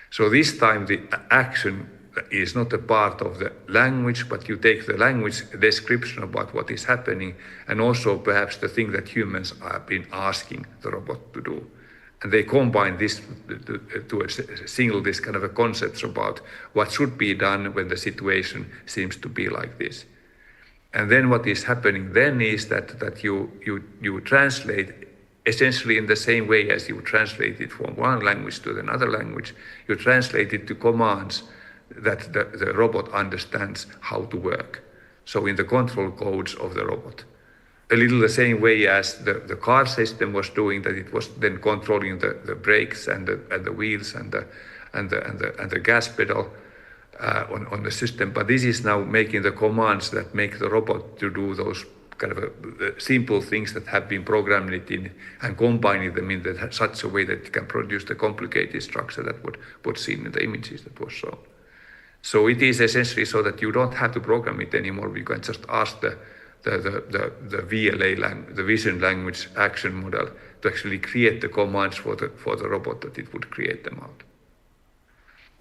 Speaker 6: So this time the action is not a part of the language, but you take the language description about what is happening, and also perhaps the thing that humans have been asking the robot to do. And they combine this to a single, this kind of a concepts about what should be done when the situation seems to be like this. And then what is happening then is that you translate essentially in the same way as you translate it from one language to another language. You translate it to commands that the robot understands how to work. So in the control codes of the robot. A little the same way as the car system was doing, that it was then controlling the brakes and the wheels and the gas pedal on the system. But this is now making the commands that make the robot to do those kind of simple things that have been programmed in, and combining them in such a way that it can produce the complicated structure that was seen in the images that was shown. So it is essentially so that you don't have to program it anymore. You can just ask the VLA, the vision language action model, to actually create the commands for the robot that it would create them out.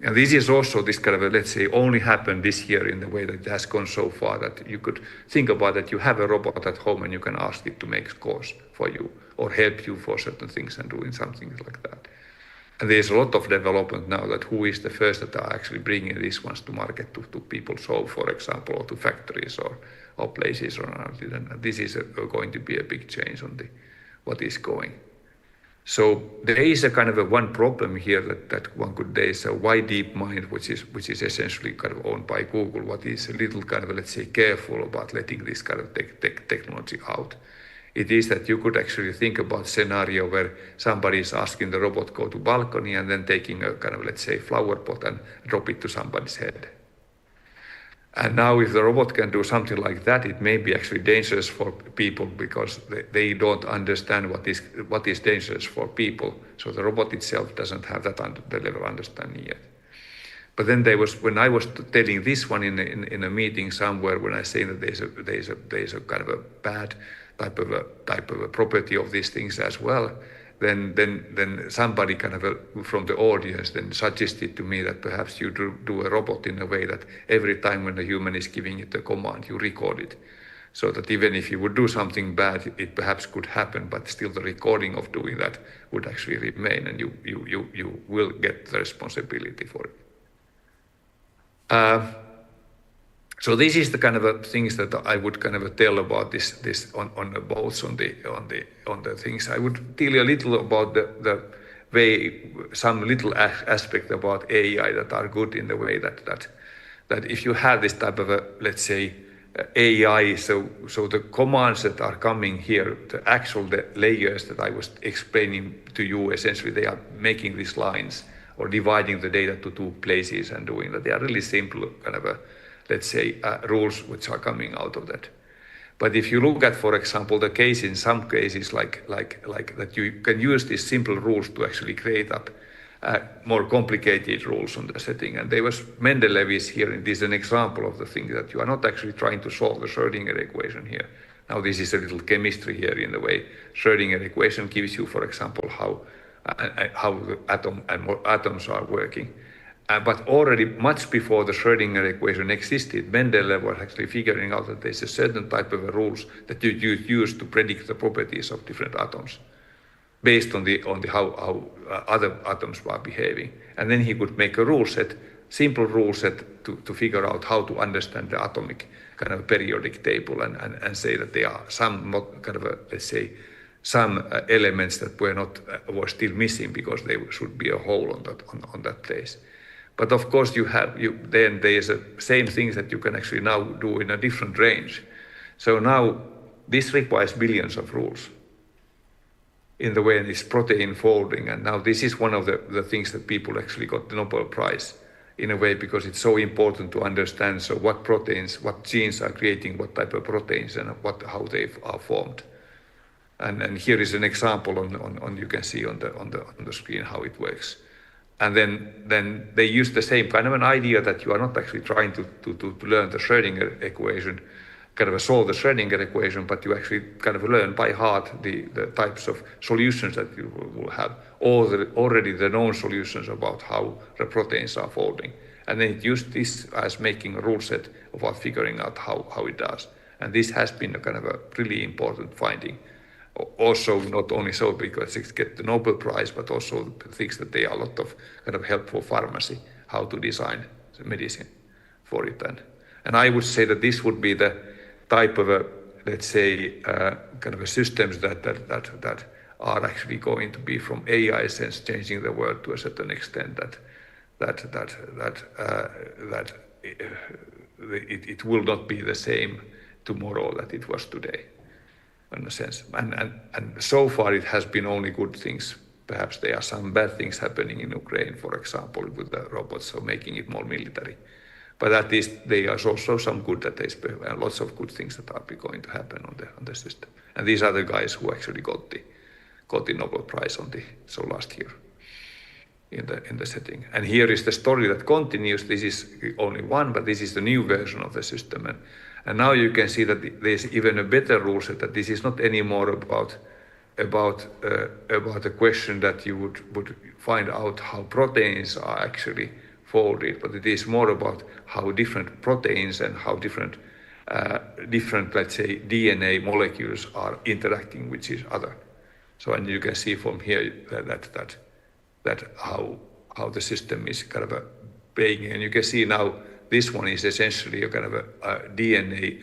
Speaker 6: And this is also this kind of, let's say, only happened this year in the way that it has gone so far, that you could think about that you have a robot at home and you can ask it to make calls for you or help you for certain things and doing something like that. And there's a lot of development now that who is the first that are actually bringing these ones to market to people, so for example, or to factories or places or anything. And this is going to be a big change on what is going. So there is a kind of a one problem here that one could say is why DeepMind, which is essentially kind of owned by Google, what is a little kind of, let's say, careful about letting this kind of technology out. It is that you could actually think about scenario where somebody is asking the robot go to balcony and then taking a kind of, let's say, flower pot and drop it to somebody's head. And now if the robot can do something like that, it may be actually dangerous for people because they don't understand what is dangerous for people. So the robot itself doesn't have that the level of understanding yet. But then when I was telling this one in a meeting somewhere, when I say that there's a kind of a bad type of a property of these things as well, then somebody kind of from the audience then suggested to me that perhaps you do a robot in a way that every time when a human is giving it a command, you record it. So that even if you would do something bad, it perhaps could happen, but still the recording of doing that would actually remain, and you will get the responsibility for it. So this is the kind of things that I would kind of tell about this on the boats on the things. I would tell you a little about the way, some little aspect about AI that are good in the way that if you have this type of a, let's say, AI, so the commands that are coming here, the layers that I was explaining to you, essentially they are making these lines or dividing the data to two places and doing that. They are really simple kind of let's say, rules which are coming out of that. But if you look at, for example, the case in some cases like that, you can use these simple rules to actually create up more complicated rules on the setting. And there was Mendeleev is here, and this is an example of the thing that you are not actually trying to solve the Schrödinger equation here. Now this is a little chemistry here in the way Schrödinger equation gives you, for example, how the atoms are working. But already much before the Schrödinger equation existed, Mendeleev was actually figuring out that there's a certain type of rules that you use to predict the properties of different atoms based on how other atoms were behaving. And then he could make a rule set simple rule set to figure out how to understand the atomic kind of periodic table and say that there are some kind of let's say some elements that were still missing because they should be a hole on that place. But of course then there is the same things that you can actually now do in a different range. So now this requires billions of rules in the way it's protein folding, and now this is one of the things that people actually got the Nobel Prize in a way because it's so important to understand so what proteins, what genes are creating what type of proteins and how they are formed. And here is an example on you can see on the screen how it works. And then they use the same kind of an idea that you are not actually trying to learn the Schrödinger equation, kind of solve the Schrödinger equation, but you actually kind of learn by heart the types of solutions that you will have, already the known solutions about how the proteins are folding. And then it used this as making a rule set about figuring out how it does. And this has been a kind of a really important finding. Also, not only so because it gets the Nobel Prize, but also thinks that there are a lot of kind of help for pharmacy, how to design the medicine for it. And I would say that this would be the type of a, let's say, kind of a systems that are actually going to be from AI sense changing the world to a certain extent that it will not be the same tomorrow that it was today. In a sense, and so far it has been only good things. Perhaps there are some bad things happening in Ukraine, for example, with the robots, so making it more military. But at least there are also some good that there's lots of good things that are going to happen on the system. And these are the guys who actually got the Nobel Prize last year in the setting. And here is the story that continues. This is only one, but this is the new version of the system. And now you can see that there's even a better rule set, that this is not anymore about a question that you would find out how proteins are actually folded, but it is more about how different proteins and how different let's say, DNA molecules are interacting with each other. So, and you can see from here that how the system is kind of playing, and you can see now. This one is essentially a kind of a DNA,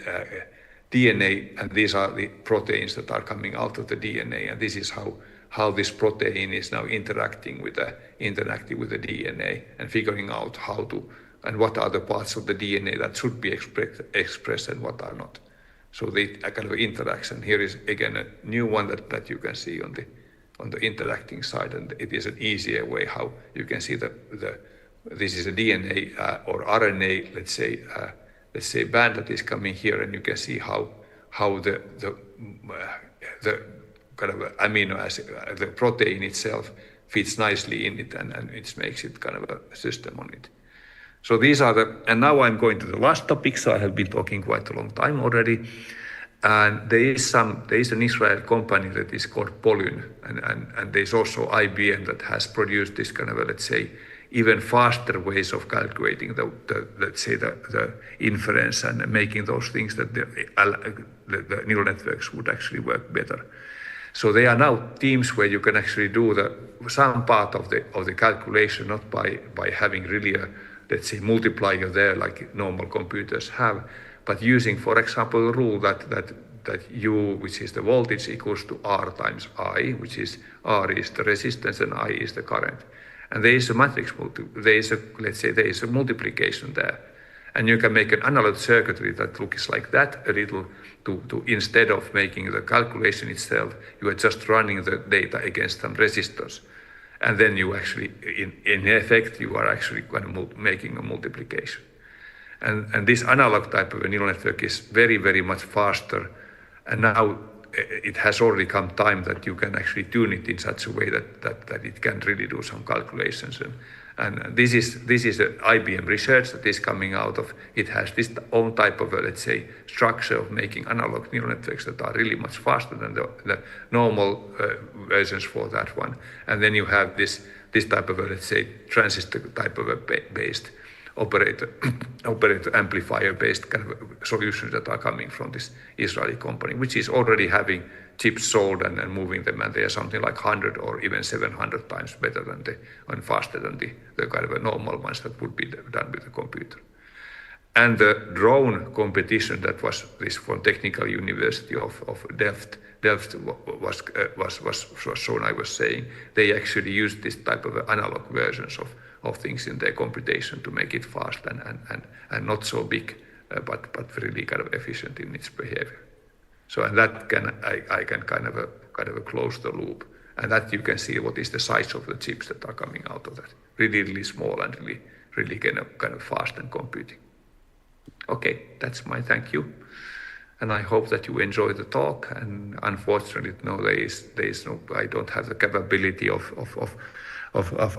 Speaker 6: and these are the proteins that are coming out of the DNA, and this is how this protein is now interacting with the DNA and figuring out how to and what are the parts of the DNA that should be expressed and what are not. So they kind of interacts, and here is again a new one that you can see on the interacting side, and it is an easier way how you can see this is a DNA or RNA, let's say band that is coming here, and you can see how the kind of amino acid, the protein itself fits nicely in it, and it makes it kind of a system on it. So these are and now I'm going to the last topic. So I have been talking quite a long time already, and there is an Israel company that is called Polyn, and there's also IBM that has produced this kind of let's say even faster ways of calculating the inference and making those things that the neural networks would actually work better. So there are now teams where you can actually do some part of the calculation, not by having really a, let's say, multiplier there like normal computers have, but using, for example, a rule that U, which is the voltage, equals to R times I, which is R is the resistance and I is the current. And there is a matrix, let's say there is a multiplication there. And you can make an analog circuitry that looks like that a little to instead of making the calculation itself, you are just running the data against some resistors. And then you actually, in effect, you are actually kind of making a multiplication. And this analog type of a neural network is very, very much faster. And now it has already come time that you can actually tune it in such a way that it can really do some calculations. And this is the IBM research that is coming out of. It has this own type of, let's say, structure of making analog neural networks that are really much faster than the normal versions for that one. And then you have this type of, let's say, transistor type of based operator amplifier-based kind of solutions that are coming from this Israeli company, which is already having chips sold and moving them, and they are something like 100 or even 700 times better than and faster than the kind of normal ones that would be done with a computer. And the drone competition that was this from Technical University of Delft was shown. I was saying they actually used this type of analog versions of things in their competition to make it fast and not so big, but really kind of efficient in its behavior. So and that I can kind of close the loop, and that you can see what is the size of the chips that are coming out of that. Really small and really kind of fast and computing. Okay, that's my thank you, and I hope that you enjoy the talk. And unfortunately, no, there is no. I don't have the capability of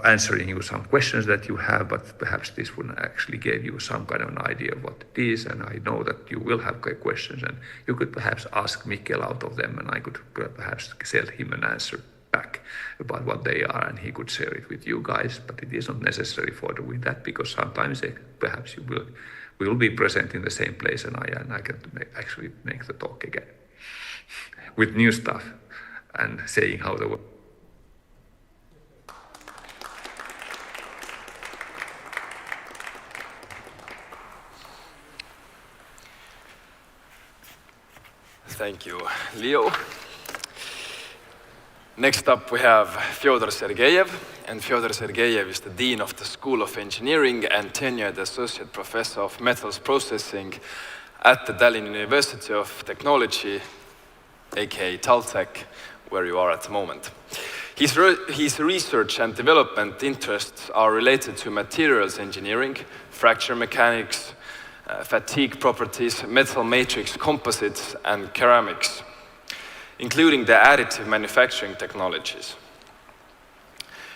Speaker 6: answering you some questions that you have, but perhaps this one actually gave you some kind of an idea of what it is. And I know that you will have questions, and you could perhaps ask Mikkel out of them, and I could perhaps sell him an answer back about what they are, and he could share it with you guys. But it is not necessary for doing that, because sometimes perhaps you will be present in the same place, and I can actually make the talk again with new stuff and saying how the world.
Speaker 1: Thank you, Leo. Next up, we have Fyodor Sergeyev, and Fyodor Sergeyev is the Dean of the School of Engineering and tenured Associate Professor of Metals Processing at the Tallinn University of Technology, aka TalTech, where you are at the moment. His research and development interests are related to materials engineering, fracture mechanics, fatigue properties, metal matrix composites, and ceramics, including the additive manufacturing technologies.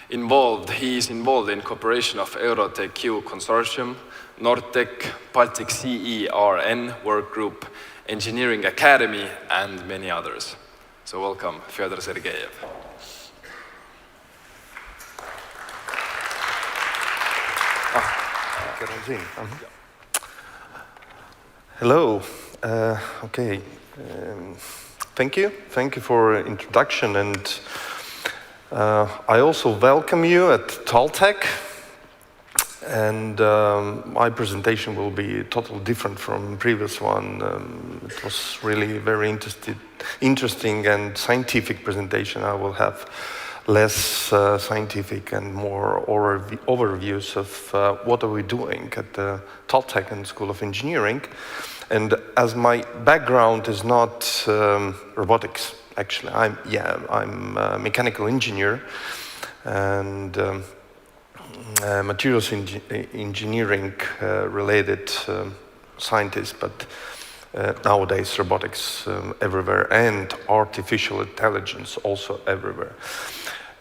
Speaker 1: He is involved in cooperation of EuroTQ Consortium, Nordtech, Baltic CERN Work Group, Engineering Academy, and many others. So welcome, Fyodor Sergeyev.
Speaker 7: Hello. Okay. Thank you for introduction, and I also welcome you at TalTech. And my presentation will be totally different from the previous one. It was really very interesting and scientific presentation. I will have less scientific and more overviews of what are we doing at the TalTech and School of Engineering. And as my background is not robotics, actually, I'm a mechanical engineer and materials engineering related scientist, but nowadays robotics everywhere and artificial intelligence also everywhere.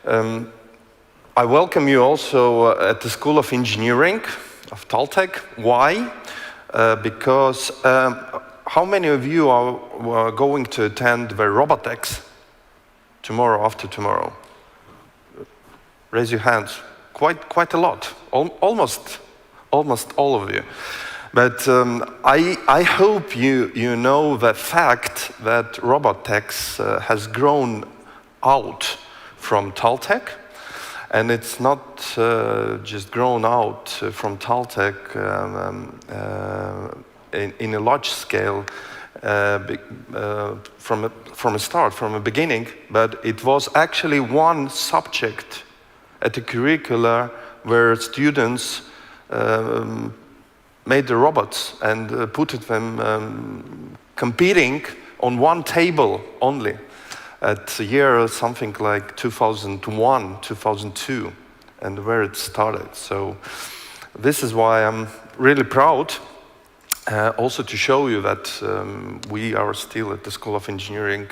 Speaker 7: I welcome you also at the School of Engineering of TalTech. Why? Because how many of you are going to attend the Robotics tomorrow, after tomorrow? Raise your hands. Quite a lot. Almost all of you. But I hope you know the fact that Robotics has grown out from TalTech. And it's not just grown out from TalTech in a large scale from a start, from a beginning, but it was actually one subject at the curricula where students made the robots and put them competing on one table only. At the year something like 2001, 2002, and where it started. So this is why I'm really proud also to show you that we are still at the School of Engineering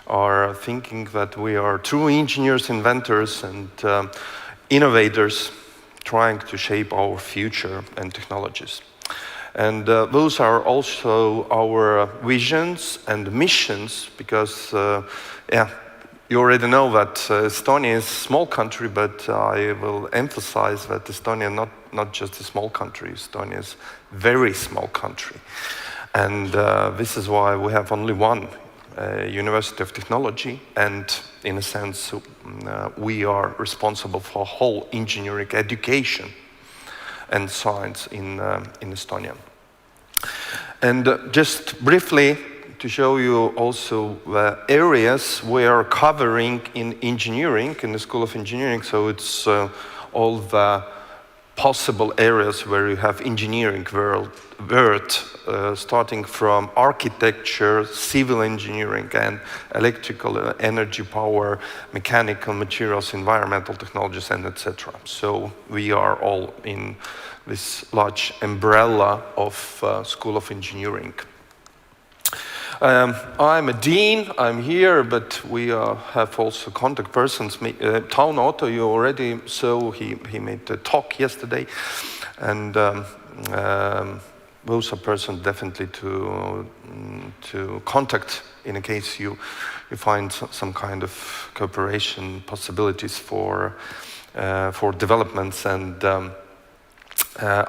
Speaker 7: are thinking that we are true engineers, inventors, and innovators trying to shape our future and technologies. And those are also our visions and missions, because you already know that Estonia is a small country, but I will emphasize that Estonia is not just a small country. Estonia is a very small country. And this is why we have only one University of Technology, and in a sense, we are responsible for whole engineering education and science in Estonia. And just briefly, to show you also the areas we are covering in engineering, in the School of Engineering. So it's all the possible areas where you have engineering world, starting from architecture, civil engineering, and electrical, energy, power, mechanical, materials, environmental technologies, and etc. So we are all in this large umbrella of School of Engineering. I'm a dean, I'm here, but we have also contact persons. Town Otto, you already saw, he made a talk yesterday, and those are persons definitely to contact in case you find some kind of cooperation possibilities for developments and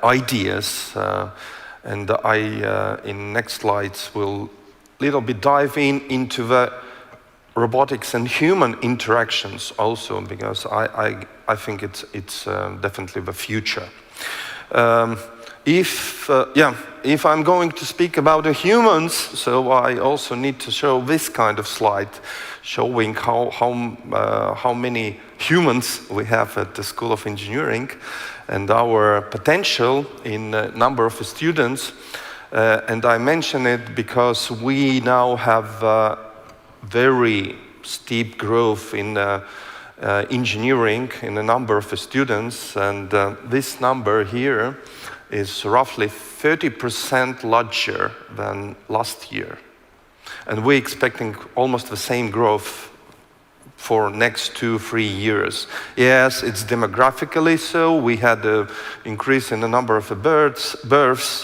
Speaker 7: ideas. And I, in next slides, will little bit dive into the robotics and human interactions also, because I think it's definitely the future. If I'm going to speak about the humans, so I also need to show this kind of slide, showing how many humans we have at the School of Engineering and our potential in number of students. And I mention it because we now have very steep growth in engineering in the number of students, and this number here is roughly 30% larger than last year. And we're expecting almost the same growth for next 2-3 years. Yes, it's demographically so. We had an increase in the number of births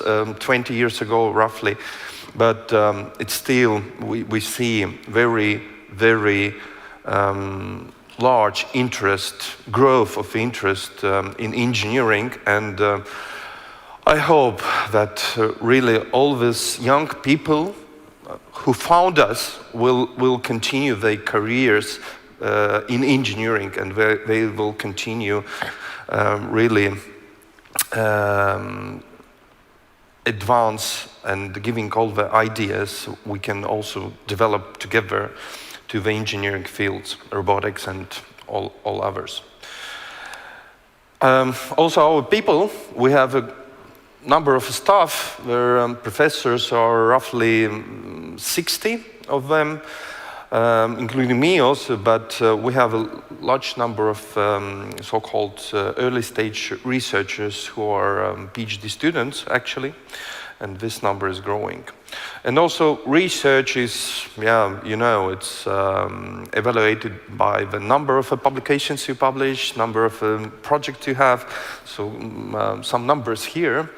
Speaker 7: 20 years ago, roughly. But it's still, we see very, very large growth of interest in engineering. And I hope that really all these young people who found us will continue their careers in engineering, and they will continue really advance and giving all the ideas we can also develop together to the engineering fields, robotics and all others. Also our people, we have a number of staff where professors are roughly 60 of them, including me also, but we have a large number of so-called early stage researchers who are PhD students actually, and this number is growing. And also research is, it's evaluated by the number of publications you publish, number of projects you have, so some numbers here.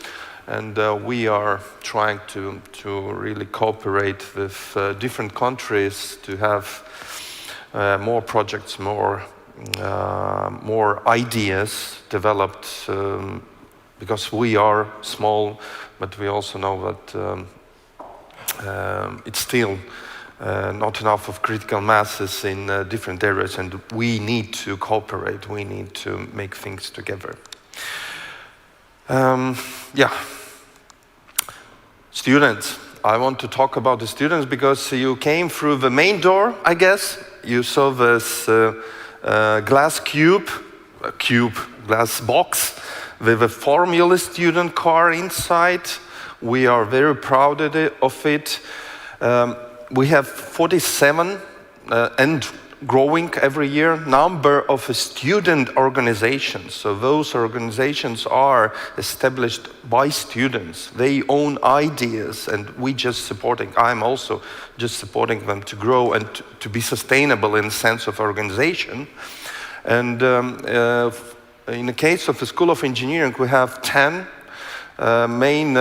Speaker 7: And we are trying to really cooperate with different countries to have more projects, more ideas developed, because we are small, but we also know that it's still not enough of critical masses in different areas, and we need to cooperate, we need to make things together. Students, I want to talk about the students because you came through the main door, I guess. You saw this glass box with a Formula student car inside. We are very proud of it. We have 47 and growing every year number of student organizations. So those organizations are established by students. They own ideas, and we just supporting. I'm also just supporting them to grow and to be sustainable in the sense of organization. And in the case of the School of Engineering, we have 10 main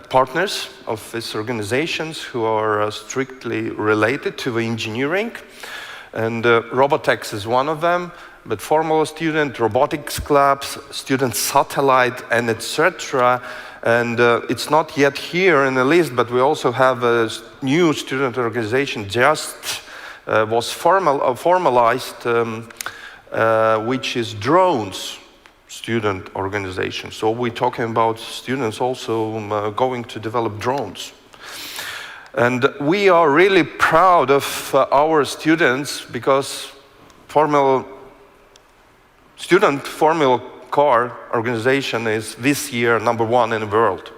Speaker 7: partners of these organizations who are strictly related to the engineering. and Robotics is one of them. But formal student, robotics clubs, student satellite, and etc. And it's not yet here in the list, but we also have a new student organization just was formalized, which is drones student organization. So we're talking about students also going to develop drones. And we are really proud of our students because student Formula Car organization is this year #1 in the world.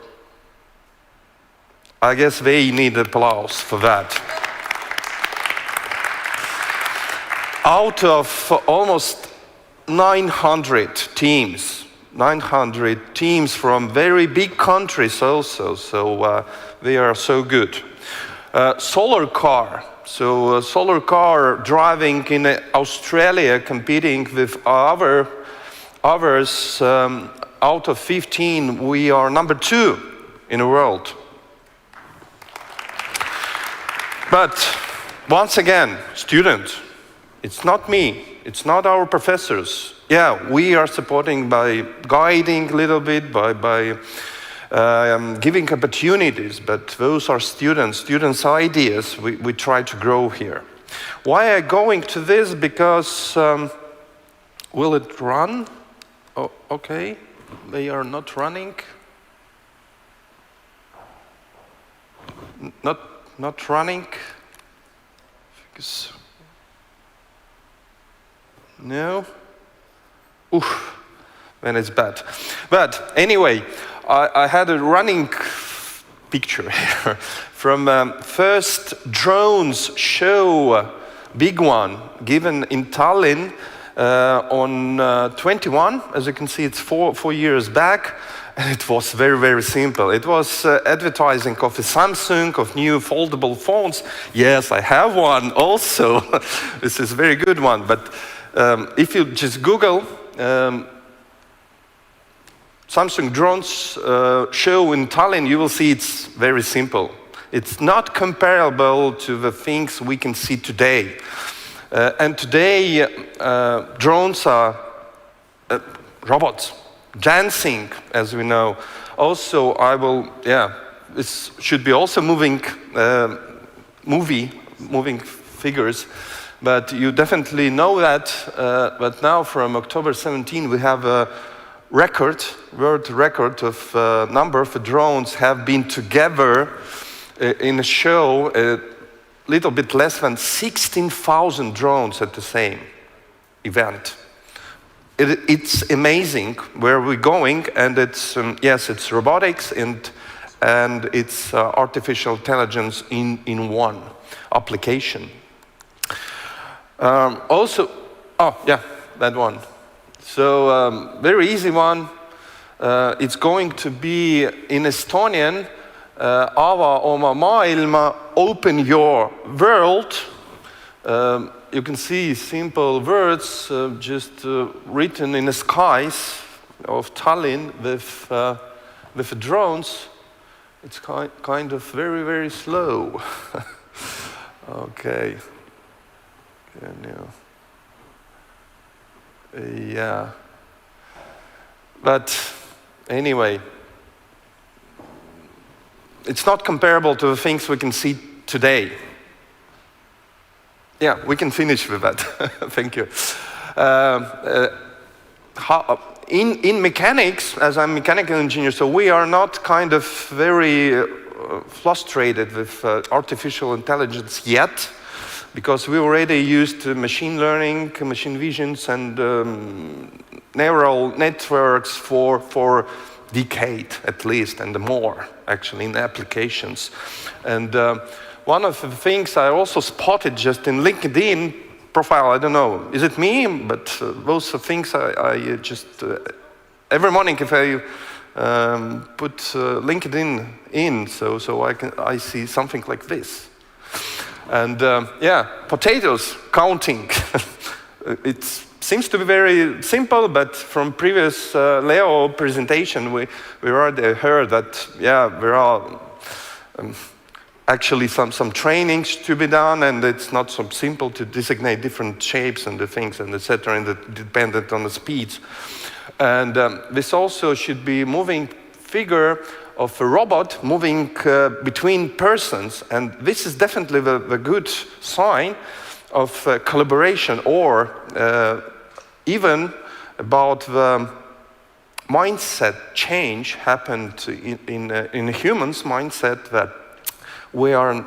Speaker 7: I guess they need applause for that. Out of almost 900 teams from very big countries also, so they are so good. Solar car. So solar car driving in Australia, competing with others, out of 15, we are #2 in the world. But once again, students, it's not me, it's not our professors. Yeah, we are supporting by guiding a little bit, by giving opportunities, but those are students' ideas we try to grow here. Why am I going to this? Because will it run? Oh, okay, they are not running. Not running. Because no. Oof, then it's bad. But anyway, I had a running picture here from first drones show, big one, given in Tallinn on 21. As you can see, it's four years back. And it was very, very simple. It was advertising of a Samsung, of new foldable phones. Yes, I have one also. This is a very good one. But if you just Google Samsung drones show in Tallinn, you will see it's very simple. It's not comparable to the things we can see today. And today, drones are robots, dancing, as we know. Also, this should be also moving figures. But you definitely know that. But now, from October 17, we have a world record of number of drones have been together in a show, a little bit less than 16,000 drones at the same event. It's amazing where we're going, and it's yes, it's robotics and it's artificial intelligence in one application. Also, that one. So very easy one. It's going to be in Estonian. Ava oma maailma, open your world. You can see simple words just written in the skies of Tallinn with drones. It's kind of very, very slow. Okay. Yeah. But anyway, it's not comparable to the things we can see today. Yeah, we can finish with that. Thank you. In mechanics, as I'm a mechanical engineer, so we are not kind of very frustrated with artificial intelligence yet, because we already used machine learning, machine visions, and neural networks for decade at least, and more actually in applications. And one of the things I also spotted just in LinkedIn profile, I don't know, is it me? But those are things I just every morning if I put LinkedIn in, so I see something like this. And potatoes counting. It seems to be very simple, but from previous Leo presentation, we already heard that there are actually some trainings to be done, and it's not so simple to designate different shapes and the things and etc. and dependent on the speeds. And this also should be moving figure of a robot moving between persons, and this is definitely the good sign of collaboration, or even about the mindset change happened in a human's mindset, that we are,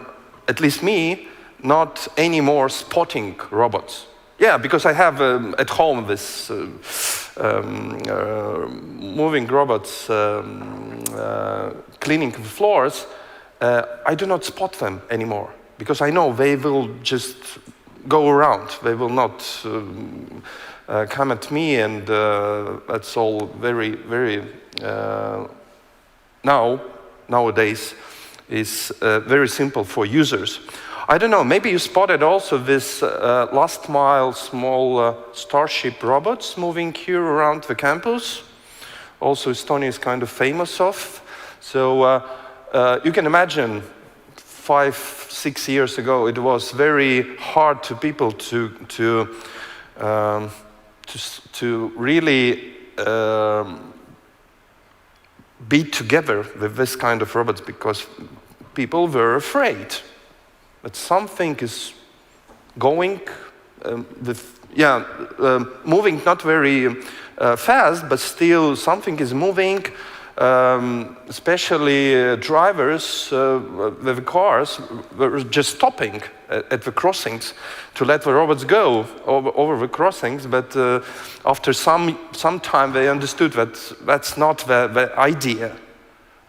Speaker 7: at least me, not anymore spotting robots. Yeah, because I have at home this moving robots cleaning the floors. I do not spot them anymore, because I know they will just go around. They will not come at me, and that's all very, very, nowadays is very simple for users. I don't know, maybe you spotted also this last mile small Starship robots moving here around the campus. Also Estonia is kind of famous of. So you can imagine 5-6 years ago, it was very hard to people to really be together with this kind of robots, because people were afraid that something is going, moving not very fast, but still something is moving. Especially drivers with cars were just stopping at the crossings to let the robots go over the crossings. But after some time, they understood that that's not the idea.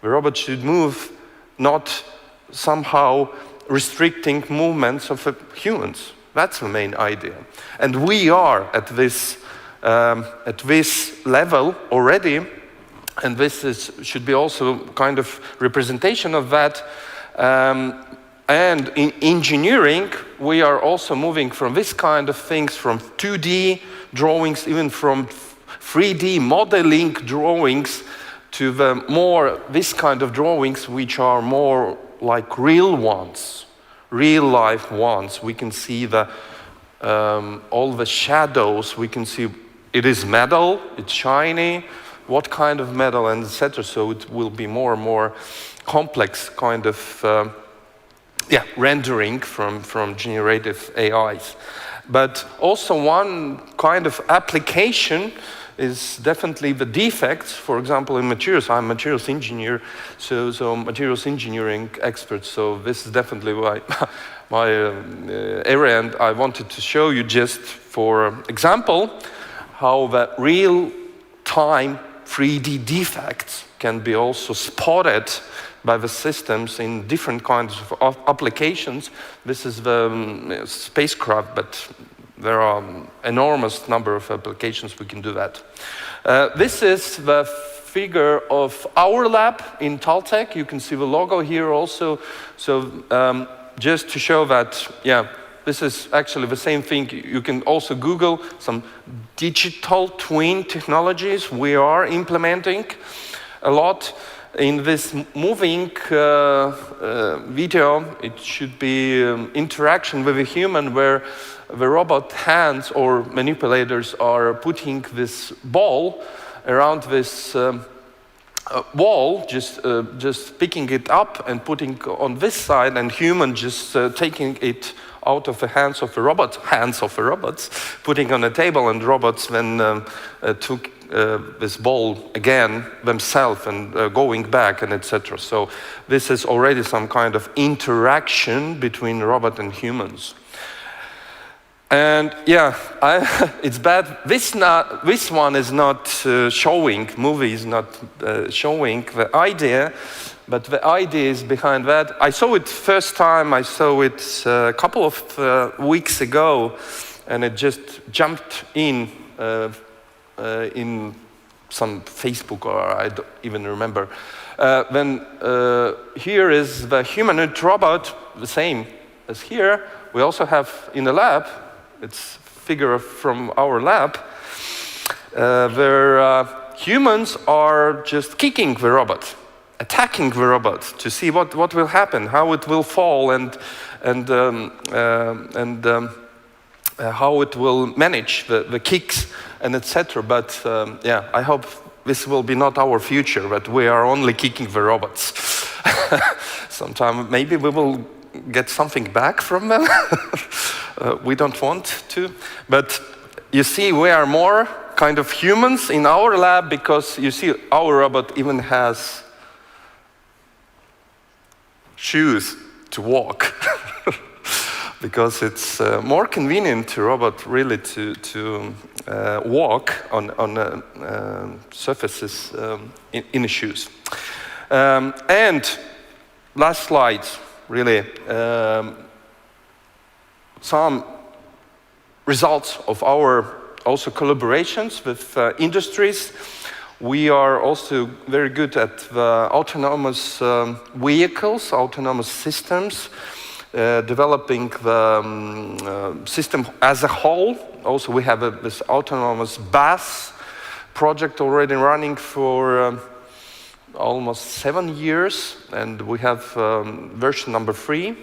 Speaker 7: The robot should move, not somehow restricting movements of humans. That's the main idea. And we are at this level already. And this should be also kind of representation of that. And in engineering, we are also moving from this kind of things, from 2D drawings, even from 3D modeling drawings, to the more this kind of drawings, which are more like real ones, real life ones. We can see all the shadows. We can see it is metal, it's shiny. What kind of metal, and etc. So it will be more and more complex kind of rendering from generative AIs. But also one kind of application is definitely the defects. For example, in materials, I'm a materials engineer, so materials engineering expert. So this is definitely my area, and I wanted to show you just for example how the real-time 3D defects can be also spotted by the systems in different kinds of applications. This is the spacecraft, but there are enormous number of applications we can do that. This is the figure of our lab in Taltech. You can see the logo here also. So just to show that, this is actually the same thing. You can also Google some digital twin technologies we are implementing a lot. In this moving video, it should be interaction with a human, where the robot hands or manipulators are putting this ball around this wall, just picking it up and putting on this side, and human just taking it out of the hands of the robots, putting on a table, and robots then took this ball again themselves and going back and etc. So this is already some kind of interaction between robot and humans. And it's bad. This one is not showing, movie is not showing the idea, but the idea is behind that. I saw it first time, I saw it a couple of weeks ago, and it just jumped in some Facebook, or I don't even remember. Here is the humanoid robot, the same as here. We also have in the lab, it's figure from our lab, where humans are just kicking the robot. attacking the robot to see what will happen, how it will fall, and how it will manage the kicks and etc. But yeah, I hope this will be not our future, but we are only kicking the robots. Sometime maybe we will get something back from them. We don't want to. But you see, we are more kind of humans in our lab, because you see our robot even has shoes to walk. Because it's more convenient to robot really to walk on surfaces in the shoes. And last slide, really, some results of our also collaborations with industries. We are also very good at the autonomous vehicles, autonomous systems, developing the system as a whole. Also, we have this autonomous bus project already running for almost 7 years, and we have version number 3.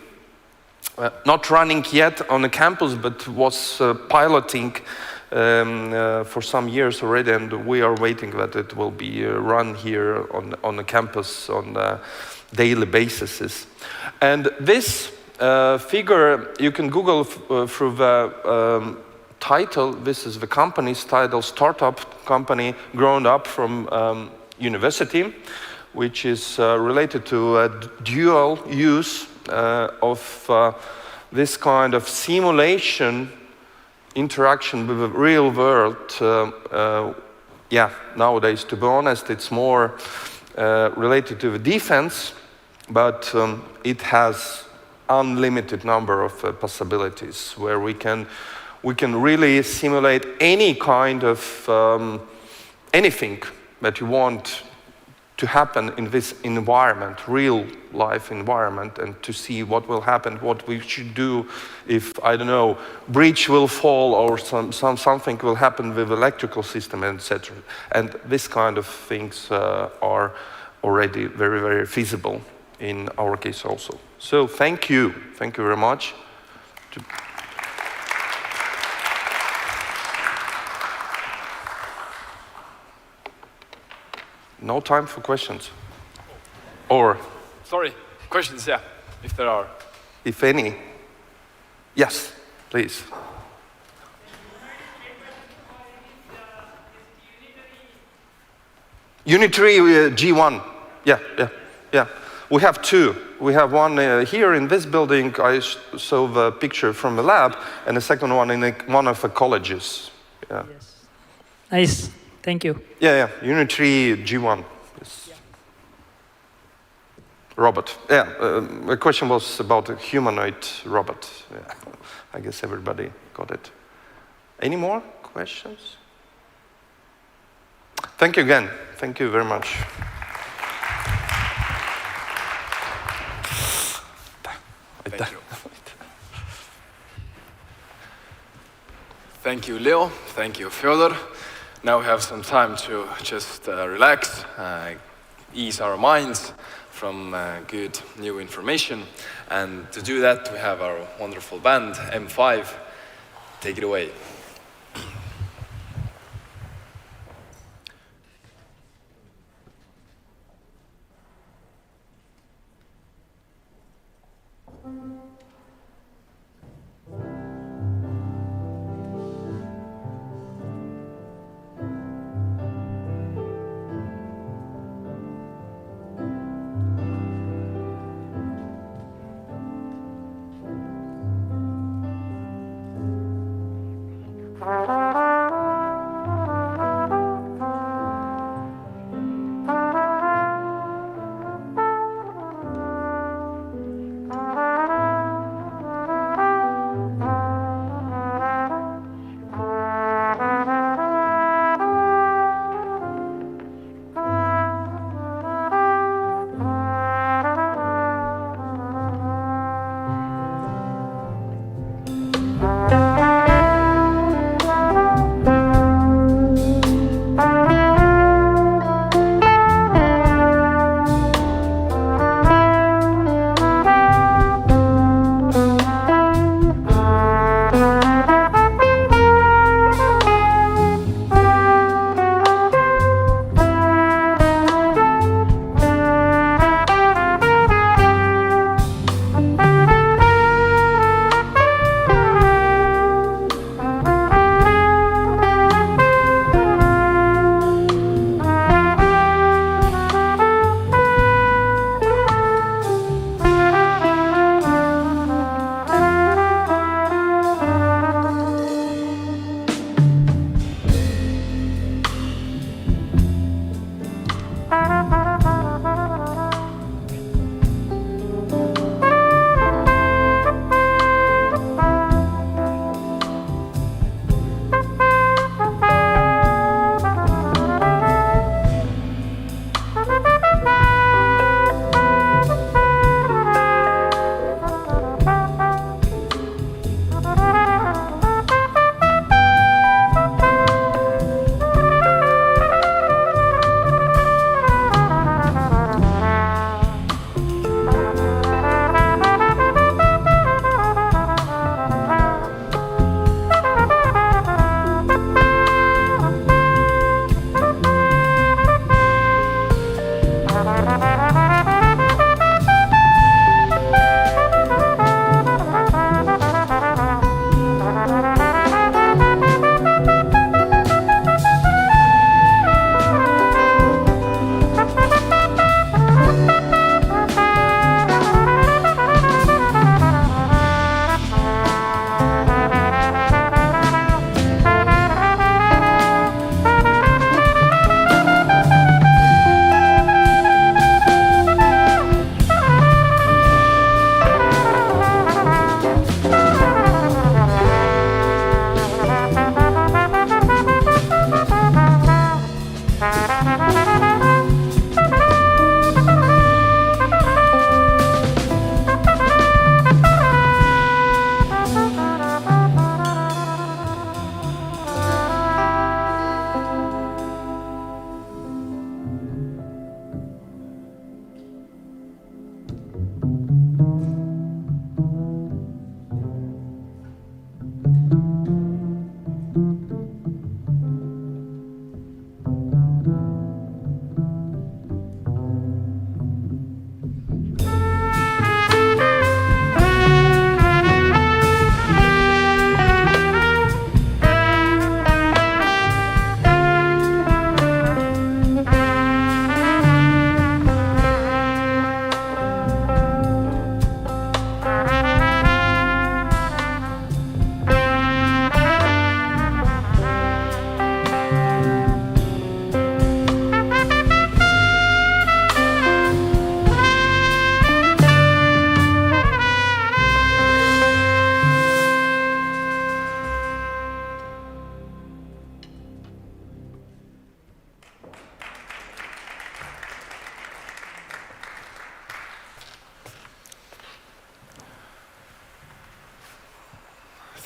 Speaker 7: Not running yet on the campus, but was piloting for some years already, and we are waiting that it will be run here on the campus on a daily basis. And this figure, you can Google through the title. This is the company's title, startup company grown up from university, which is related to a dual use of this kind of simulation interaction with the real world. Yeah, nowadays, to be honest, it's more related to the defense, but it has unlimited number of possibilities where we can really simulate any kind of anything that you want to happen in this environment, real life environment, and to see what will happen, what we should do if, I don't know, bridge will fall or something will happen with electrical system, etc. And this kind of things are already very, very feasible in our case also. So thank you very much. No time for questions. Or?
Speaker 1: Sorry, questions, yeah, if there are.
Speaker 7: If any. Yes, please. Unitary G1. Yeah. We have 2. We have one here in this building. I saw the picture from the lab, and the second one in one of the colleges. Yeah.
Speaker 8: Yes. Nice. Thank you.
Speaker 7: Yeah. Unitary G1. Yes. Yeah. Robot. Yeah. The question was about a humanoid robot. Yeah. I guess everybody got it. Any more questions? Thank you again. Thank you very much.
Speaker 1: Thank you. Thank you, Leo. Thank you, Fyodor. Now we have some time to just relax, ease our minds from good new information. And to do that, we have our wonderful band, M5. Take it away.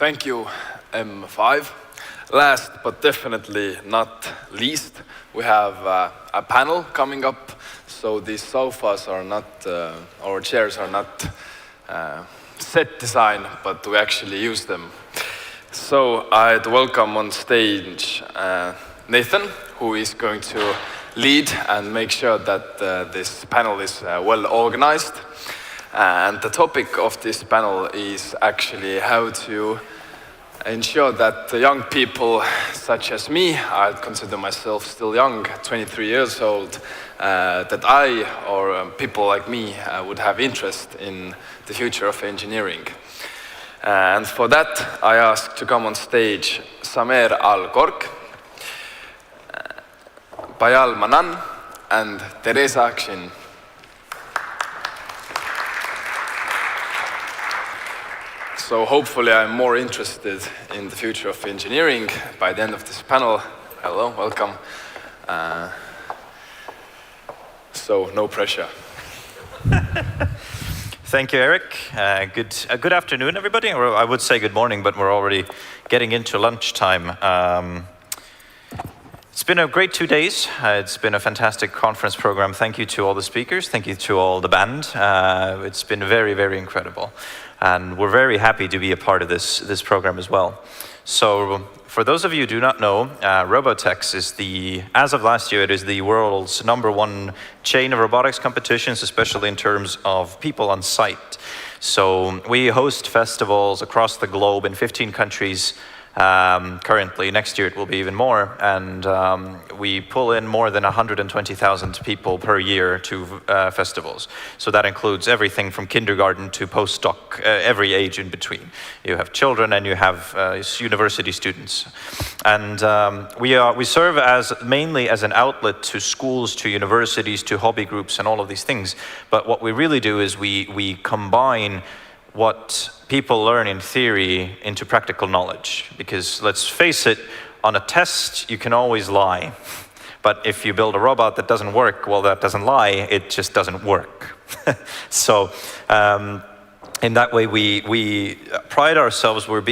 Speaker 1: Thank you, M5. Last but definitely not least, we have a panel coming up. So these sofas are not, or chairs are not set design, but we actually use them. So I'd welcome on stage Nathan, who is going to lead and make sure that this panel is well organized. And the topic of this panel is actually how to ensure that the young people such as me, I consider myself still young, 23 years old, that I or people like me would have interest in the future of engineering. And for that, I asked to come on stage Samer Al-Gork, Bayal Manan, and Teresa Akshin. So hopefully I'm more interested in the future of engineering by the end of this panel. Hello, welcome. So no pressure.
Speaker 5: Thank you, Eric. Good afternoon, everybody. Or I would say good morning, but we're already getting into lunchtime. It's been a great 2 days. It's been a fantastic conference program. Thank you to all the speakers. Thank you to all the band. It's been very, very incredible. And we're very happy to be a part of this program as well. So for those of you who do not know, Robotex is as of last year, it is the world's #1 chain of robotics competitions, especially in terms of people on site. So we host festivals across the globe in 15 countries. Currently, next year it will be even more, and we pull in more than 120,000 people per year to festivals. So that includes everything from kindergarten to postdoc, every age in between. You have children and you have university students. And we serve mainly as an outlet to schools, to universities, to hobby groups and all of these things. But what we really do is we combine what people learn in theory into practical knowledge. Because let's face it, on a test, you can always lie. But if you build a robot that doesn't work, well, that doesn't lie, it just doesn't work. So in that way, we pride ourselves with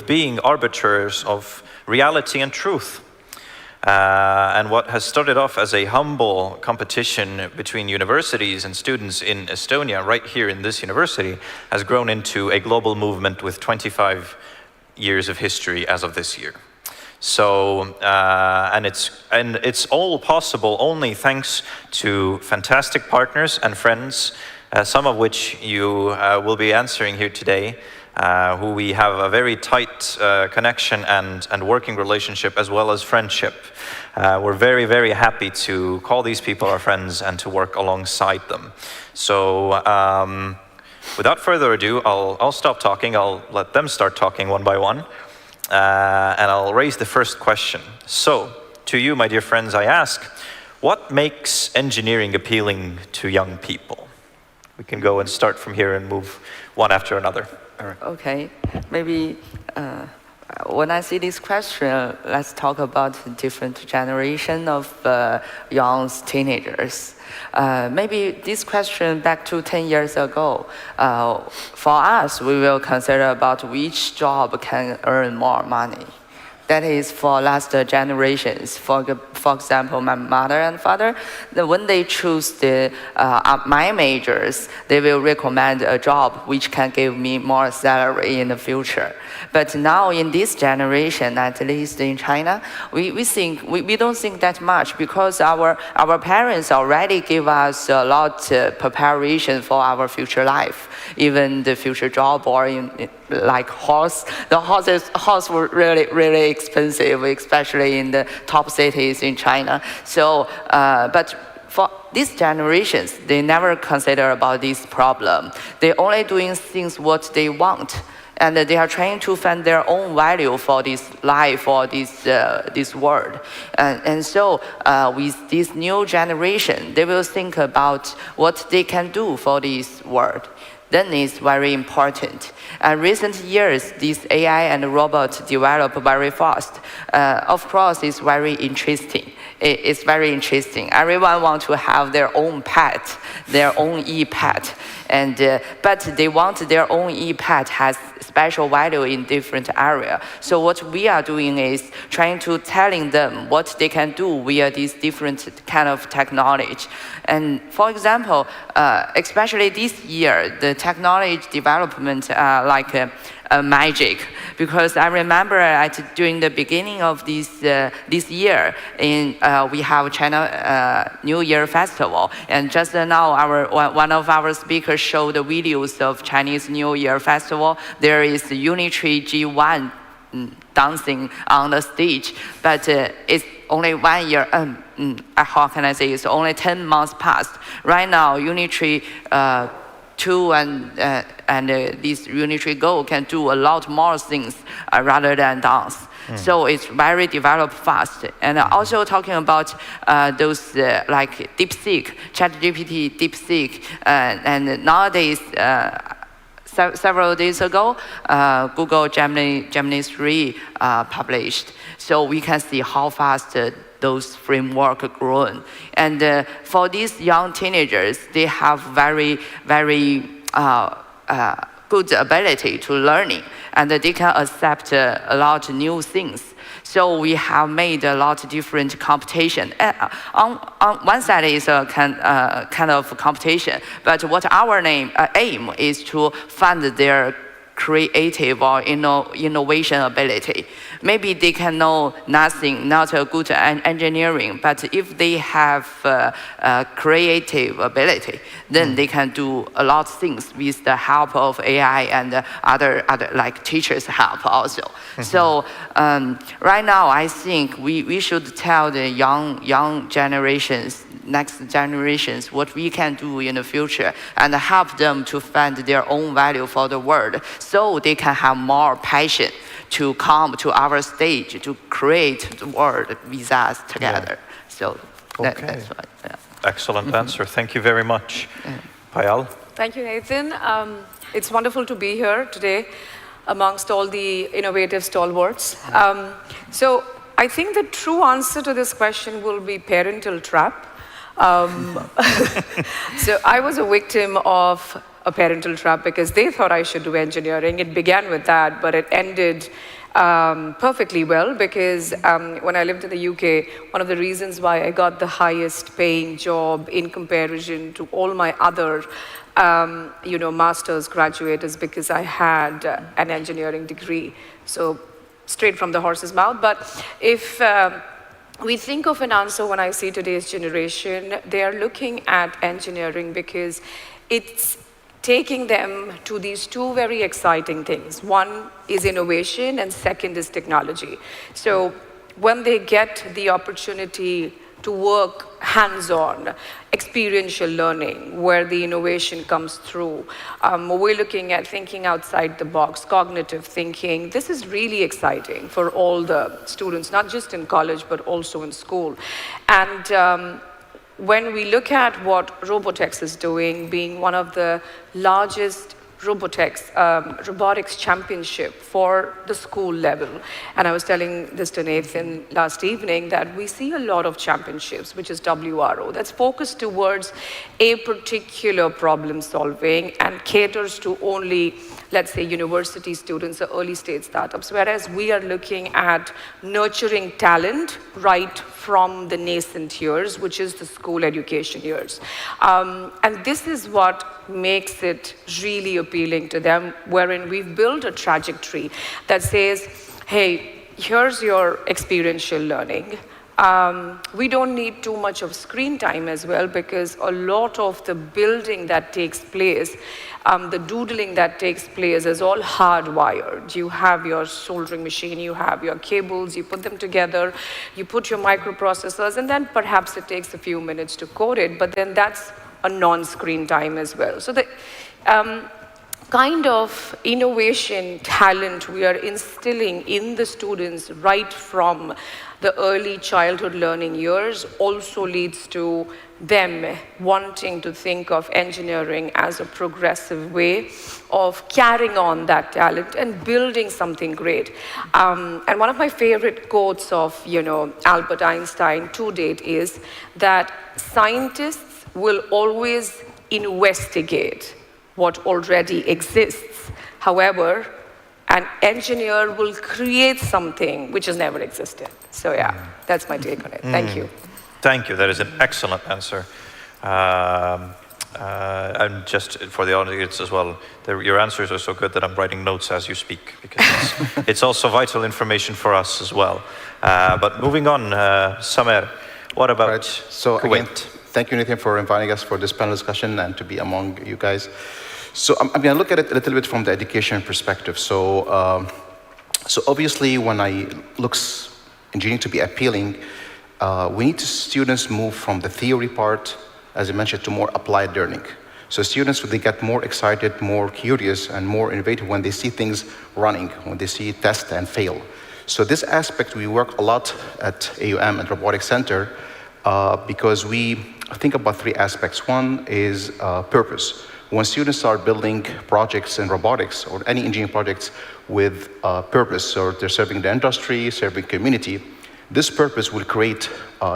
Speaker 5: being arbiters of reality and truth. And what has started off as a humble competition between universities and students in Estonia, right here in this university, has grown into a global movement with 25 years of history as of this year. So, and it's all possible only thanks to fantastic partners and friends, some of which you will be answering here today. Who we have a very tight connection and working relationship as well as friendship. We're very, very happy to call these people our friends and to work alongside them. So without further ado, I'll stop talking. I'll let them start talking one by one. And I'll raise the first question. So to you, my dear friends, I ask, what makes engineering appealing to young people? We can go and start from here and move one after another.
Speaker 9: Okay, maybe when I see this question, let's talk about different generation of young teenagers. Maybe this question back to 10 years ago, for us, we will consider about which job can earn more money. That is for last generations. For example, my mother and father, when they choose my majors, they will recommend a job which can give me more salary in the future. But now in this generation, at least in China, we don't think that much because our parents already give us a lot preparation for our future life, even the future job or like horse. The horse were really expensive, especially in the top cities in China. So, but for these generations, they never consider about this problem. They're only doing things what they want. And they are trying to find their own value for this life or this world. And so with this new generation, they will think about what they can do for this world. then it's very important. Recent years, these AI and robots develop very fast. Of course, it's very interesting. It's very interesting. Everyone wants to have their own pet, their own e-pet, but they want their own e-pet has special value in different area. So what we are doing is trying to telling them what they can do via these different kind of technology. And for example, especially this year, the technology development like magic, because I remember during the beginning of this year, we have China New Year Festival, and just now one of our speakers showed the videos of Chinese New Year Festival. There is Unitree G1 dancing on the stage, but it's only 1 year. How can I say? It's only 10 months past. Right now, Unitree 2 and this Unitree Go can do a lot more things rather than dance. So it's very developed fast. And also talking about those like DeepSeek, ChatGPT, DeepSeek, and nowadays, several days ago, Google Gemini 3 published. So we can see how fast those frameworks grown. And for these young teenagers, they have very, very good ability to learning, and they can accept a lot of new things. So we have made a lot of different competition. On one side is a kind of competition, but what our aim is to fund their creative or innovation ability. Maybe they can know nothing, not a good engineering, but if they have creative ability, then they can do a lot of things with the help of AI and other like teachers' help also. So right now, I think we should tell the young generations, next generations, what we can do in the future and help them to find their own value for the world, so they can have more passion to come to our stage to create the world with us together. So that's what. Yeah.
Speaker 10: Excellent answer. Thank you very much. Payal?
Speaker 11: Thank you, Nathan. It's wonderful to be here today amongst all the innovative stalwarts. So I think the true answer to this question will be parental trap. So I was a victim of a parental trap because they thought I should do engineering. It began with that, but it ended perfectly well because when I lived in the UK, one of the reasons why I got the highest paying job in comparison to all my other master's graduate is because I had an engineering degree. So straight from the horse's mouth. But if we think of an answer when I see today's generation, they are looking at engineering because it's taking them to these two very exciting things. One is innovation and second is technology. So when they get the opportunity to work hands-on, experiential learning, where the innovation comes through. We're looking at thinking outside the box, cognitive thinking. This is really exciting for all the students, not just in college, but also in school. And when we look at what Robotics is doing, being one of the largest robotics championship for the school level. And I was telling this to Nathan last evening that we see a lot of championships, which is WRO, that's focused towards a particular problem solving and caters to only, let's say, university students or early stage startups, whereas we are looking at nurturing talent right from the nascent years, which is the school education years. And this is what makes it really appealing to them, wherein we've built a trajectory that says, hey, here's your experiential learning. We don't need too much of screen time as well, because a lot of the building that takes place, the doodling that takes place is all hardwired. You have your soldering machine, you have your cables, you put them together, you put your microprocessors, and then perhaps it takes a few minutes to code it, but then that's a non-screen time as well. So kind of innovation talent we are instilling in the students right from the early childhood learning years also leads to them wanting to think of engineering as a progressive way of carrying on that talent and building something great. And one of my favorite quotes of, Albert Einstein to date is that scientists will always investigate what already exists. However, an engineer will create something which has never existed. So yeah, that's my take on it. Thank you.
Speaker 10: Thank you. That is an excellent answer. And just for the audience as well, your answers are so good that I'm writing notes as you speak, because it's also vital information for us as well. But moving on, Samer, what about
Speaker 12: right. So
Speaker 10: Kuwait?
Speaker 12: Again, thank you, Nathan, for inviting us for this panel discussion and to be among you guys. So I'm going to look at it a little bit from the education perspective. So obviously, when looks engineering to be appealing, we need students move from the theory part, as I mentioned, to more applied learning. So students, they get more excited, more curious, and more innovative when they see things running, when they see test and fail. So this aspect, we work a lot at AUM and Robotics Center because we think about three aspects. One is purpose. When students start building projects in robotics or any engineering projects with purpose, so they're serving the industry, serving community, this purpose will create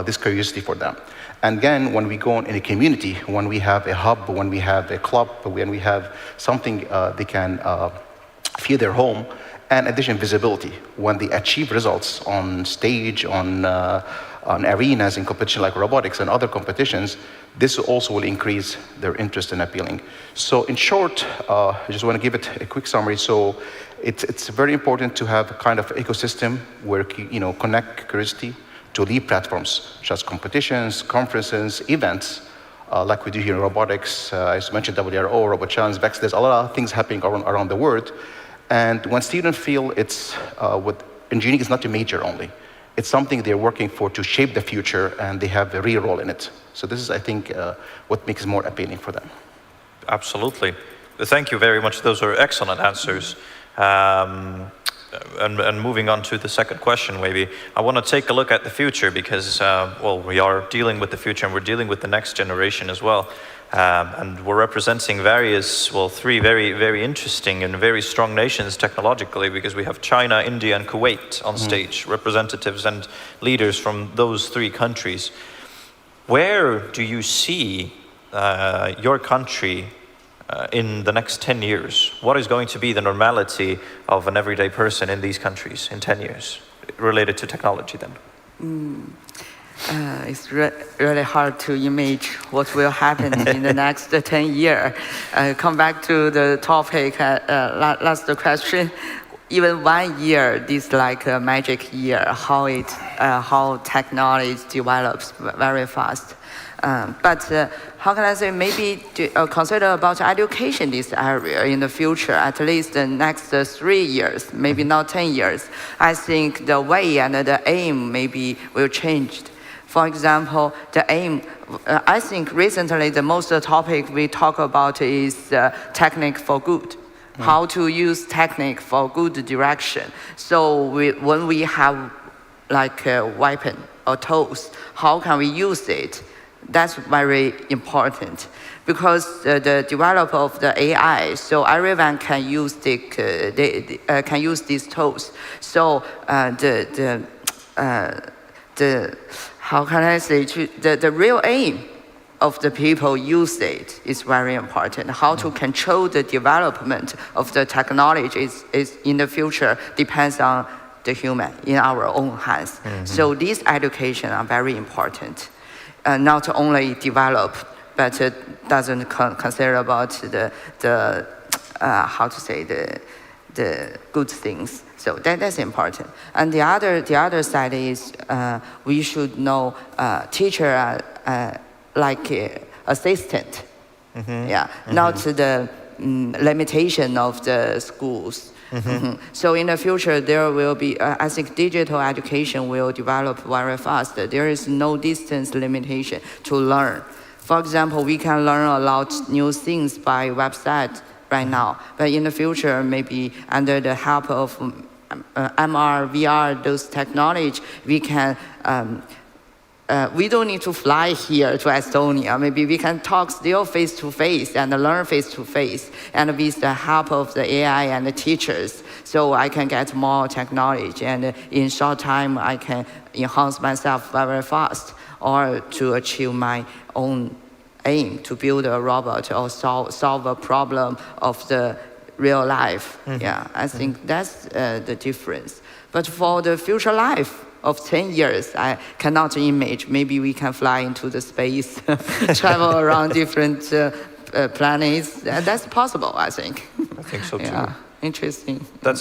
Speaker 12: this curiosity for them. And again, when we go in a community, when we have a hub, when we have a club, when we have something they can feel their home, and addition visibility. When they achieve results on stage, on arenas in competition like robotics and other competitions, this also will increase their interest in appealing. So in short, I just want to give it a quick summary. So it's very important to have a kind of ecosystem where connect curiosity to lead platforms, such as competitions, conferences, events, like we do here in robotics. I mentioned WRO, Robot Challenge, VEX. There's a lot of things happening around the world. And when students feel it's what engineering is not a major only, it's something they're working for to shape the future, and they have a real role in it. So this is, I think, what makes it more appealing for them.
Speaker 10: Absolutely. Thank you very much. Those are excellent answers. And moving on to the second question, maybe, I want to take a look at the future because, we are dealing with the future and we're dealing with the next generation as well. And we're representing three very, very interesting and very strong nations technologically, because we have China, India, and Kuwait on stage, representatives and leaders from those three countries. Where do you see your country in the next 10 years? What is going to be the normality of an everyday person in these countries in 10 years, related to technology then?
Speaker 9: It's really hard to imagine what will happen in the next 10 years. Come back to the topic, last question. Even 1 year, this like a magic year, how technology develops very fast. But how can I say, maybe consider about education this area in the future, at least the next 3 years, maybe not 10 years. I think the way and the aim maybe will change. For example, the aim, I think recently the most topic we talk about is technique for good. How to use technique for good direction. So when we have like a weapon or tools, how can we use it? That's very important, because the development of the AI, so everyone can use can use these tools. So how can I say, the real aim of the people use it is very important. How to control the development of the technology is in the future depends on the human in our own hands. So these education are very important. Not only develop, but it doesn't consider about the how to say the good things. So that's important. And the other side is we should know teacher like assistant. Not the limitation of the schools. So in the future, there will be, I think digital education will develop very fast. There is no distance limitation to learn. For example, we can learn a lot new things by website right now. But in the future, maybe under the help of MR, VR, those technology, we can, we don't need to fly here to Estonia. Maybe we can talk still face-to-face and learn face-to-face, and with the help of the AI and the teachers, so I can get more technology, and in short time, I can enhance myself very fast, or to achieve my own aim to build a robot or solve a problem of the real life. Yeah, I think that's the difference. But for the future life of 10 years, I cannot imagine. Maybe we can fly into the space, travel around different planets. That's possible, I think.
Speaker 10: I think so too.
Speaker 9: Yeah, interesting.
Speaker 10: That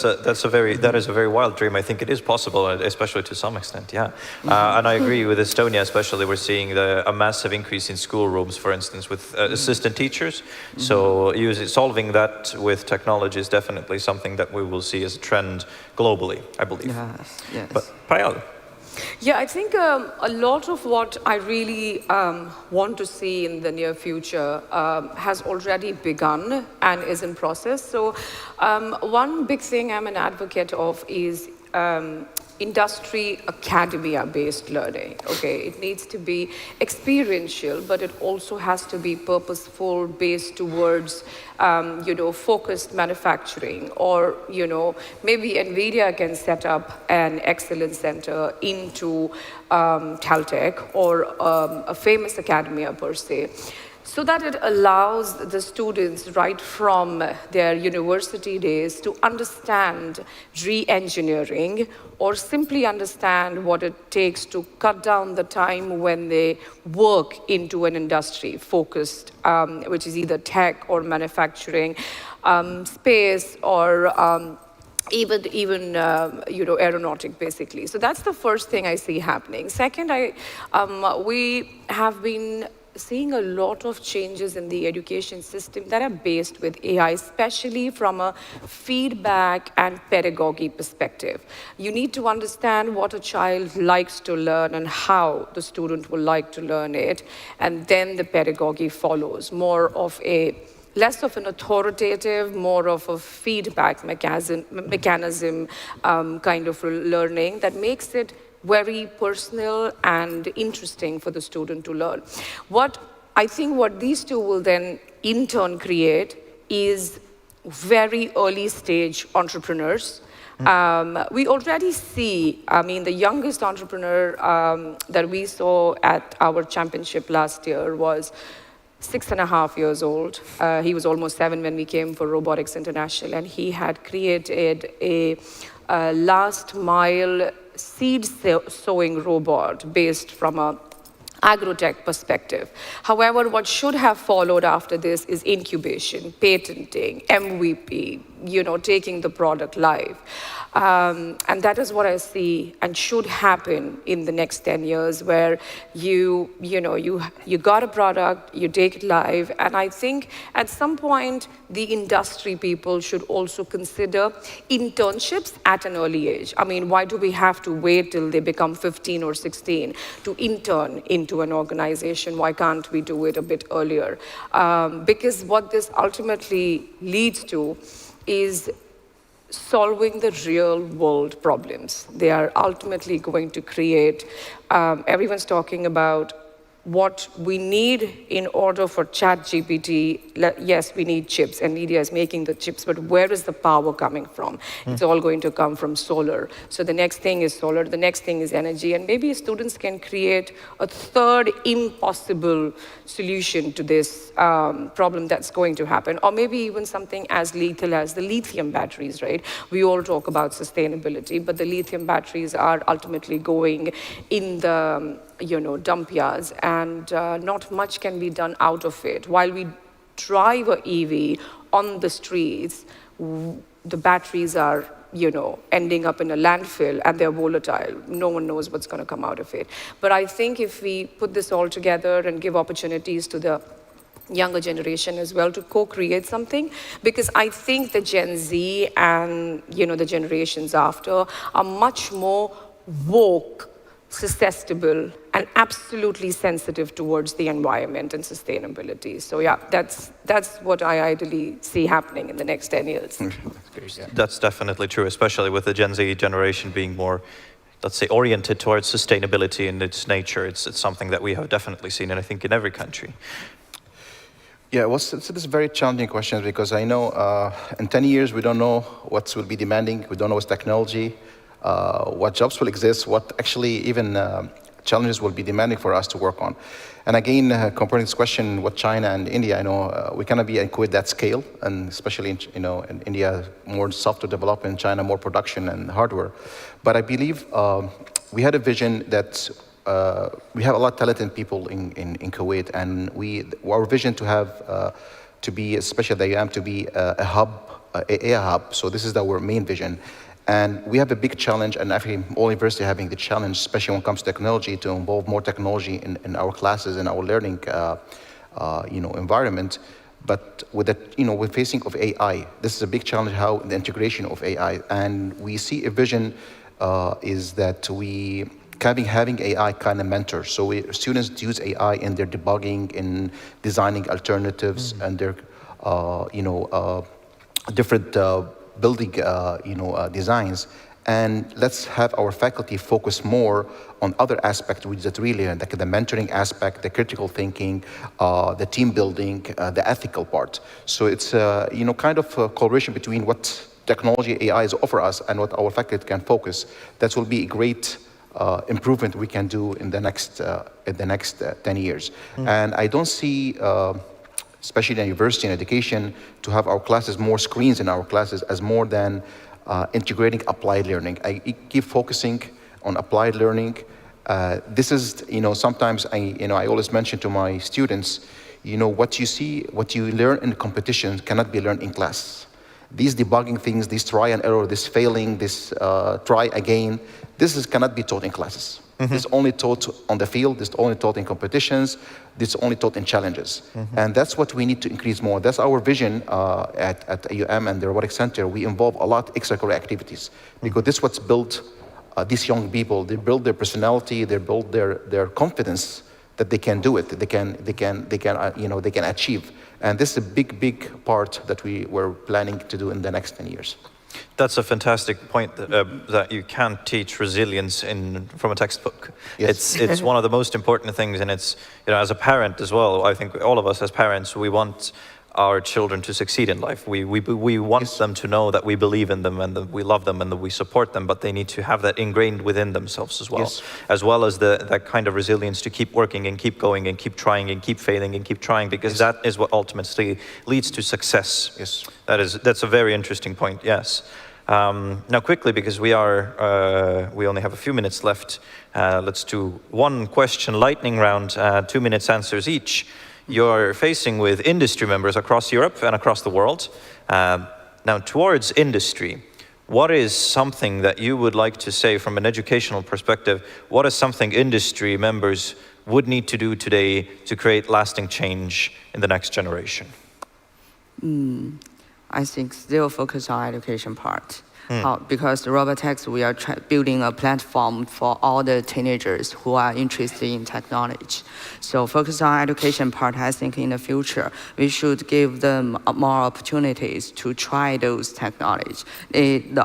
Speaker 10: is a very wild dream. I think it is possible, especially to some extent. Yeah, and I agree with Estonia. Especially, we're seeing a massive increase in schoolrooms, for instance, with assistant teachers. So, solving that with technology is definitely something that we will see as a trend globally, I believe.
Speaker 9: Yes.
Speaker 10: But Payal.
Speaker 11: Yeah, I think a lot of what I really want to see in the near future has already begun and is in process. So one big thing I'm an advocate of is industry academia-based learning. Okay, it needs to be experiential, but it also has to be purposeful, based towards focused manufacturing, or maybe NVIDIA can set up an excellence center into Caltech or a famous academia per se, so that it allows the students right from their university days to understand re-engineering, or simply understand what it takes to cut down the time when they work into an industry focused, which is either tech or manufacturing, space, or even aeronautic, basically. So that's the first thing I see happening. Second, we have been seeing a lot of changes in the education system that are based with AI, especially from a feedback and pedagogy perspective. You need to understand what a child likes to learn and how the student will like to learn it, and then the pedagogy follows, less of an authoritative, more of a feedback mechanism kind of learning that makes it very personal and interesting for the student to learn. What these two will then in turn create is very early stage entrepreneurs. We already see, the youngest entrepreneur that we saw at our championship last year was 6.5 years old. He was almost 7 when we came for Robotics International, and he had created a last mile seed sowing robot based from a agrotech perspective. However, what should have followed after this is incubation, patenting, MVP, taking the product live. And that is what I see and should happen in the next 10 years, where you got a product, you take it live, and I think at some point the industry people should also consider internships at an early age. Why do we have to wait till they become 15 or 16 to intern into an organization? Why can't we do it a bit earlier? Because what this ultimately leads to is solving the real world problems. They are ultimately going to create, everyone's talking about what we need in order for ChatGPT. Yes, we need chips, and NVIDIA is making the chips, but where is the power coming from? It's all going to come from solar. So the next thing is solar, the next thing is energy, and maybe students can create a third impossible solution to this problem that's going to happen, or maybe even something as lethal as the lithium batteries, right? We all talk about sustainability, but the lithium batteries are ultimately going in the dump yards, and not much can be done out of it. While we drive an EV on the streets, the batteries are, ending up in a landfill, and they're volatile. No one knows what's going to come out of it. But I think if we put this all together and give opportunities to the younger generation as well to co-create something, because I think the Gen Z and the generations after are much more woke sustainable, and absolutely sensitive towards the environment and sustainability. So yeah, that's what I ideally see happening in the next 10 years.
Speaker 10: That's definitely true, especially with the Gen Z generation being more, let's say, oriented towards sustainability in its nature. It's something that we have definitely seen, and I think in every country.
Speaker 12: Yeah, well, so this is very challenging questions because I know in 10 years we don't know what will be demanding, we don't know what's technology, what jobs will exist, what actually even challenges will be demanding for us to work on. And again, comparing this question with China and India, I know we cannot be in Kuwait that scale, and especially in India, more software development, in China, more production and hardware. But I believe we had a vision that we have a lot of talented people in Kuwait, and our vision to have to be, especially the IAM, to be a hub, a hub. So this is our main vision. And we have a big challenge, and actually all universities having the challenge, especially when it comes to technology, to involve more technology in our classes and our learning environment. But with that, we're facing of AI. This is a big challenge, how the integration of AI. And we see a vision is that we having AI kind of mentor. So students use AI in their debugging, in designing alternatives, and their different building designs. And let's have our faculty focus more on other aspects, which is really like the mentoring aspect, the critical thinking, the team building, the ethical part. So it's kind of a collaboration between what technology AI is offer us and what our faculty can focus. That will be a great improvement we can do in the next 10 years. And I don't see, especially in university and education, to have our classes, more screens in our classes as more than integrating applied learning. I keep focusing on applied learning. This is, sometimes I always mention to my students, what you see, what you learn in competition cannot be learned in class. These debugging things, this try and error, this failing, this try again, this cannot be taught in classes. This is only taught on the field, this is only taught in competitions, this is only taught in challenges. And that's what we need to increase more. That's our vision at AUM and the Robotics Center. We involve a lot of extracurricular activities because this is what's built these young people. They build their personality, they build their confidence that they can do it, they can achieve. And this is a big part that we were planning to do in the next 10 years.
Speaker 10: That's a fantastic point that you can't teach resilience from a textbook.
Speaker 12: Yes.
Speaker 10: It's one of the most important things, and it's, as a parent as well, I think all of us as parents, we want our children to succeed in life. We want them to know that we believe in them and that we love them and that we support them, but they need to have that ingrained within themselves as well. As well as that kind of resilience to keep working and keep going and keep trying and keep failing and keep trying, because that is what ultimately leads to success.
Speaker 12: Yes.
Speaker 10: That's a very interesting point, yes. Now quickly, because we only have a few minutes left, let's do one question lightning round, 2 minutes answers each. You're facing with industry members across Europe and across the world. Now, towards industry, what is something that you would like to say from an educational perspective? What is something industry members would need to do today to create lasting change in the next generation?
Speaker 9: I think still focus on education part. Because the robotics, we are building a platform for all the teenagers who are interested in technology. So focus on education part, I think in the future, we should give them more opportunities to try those technologies.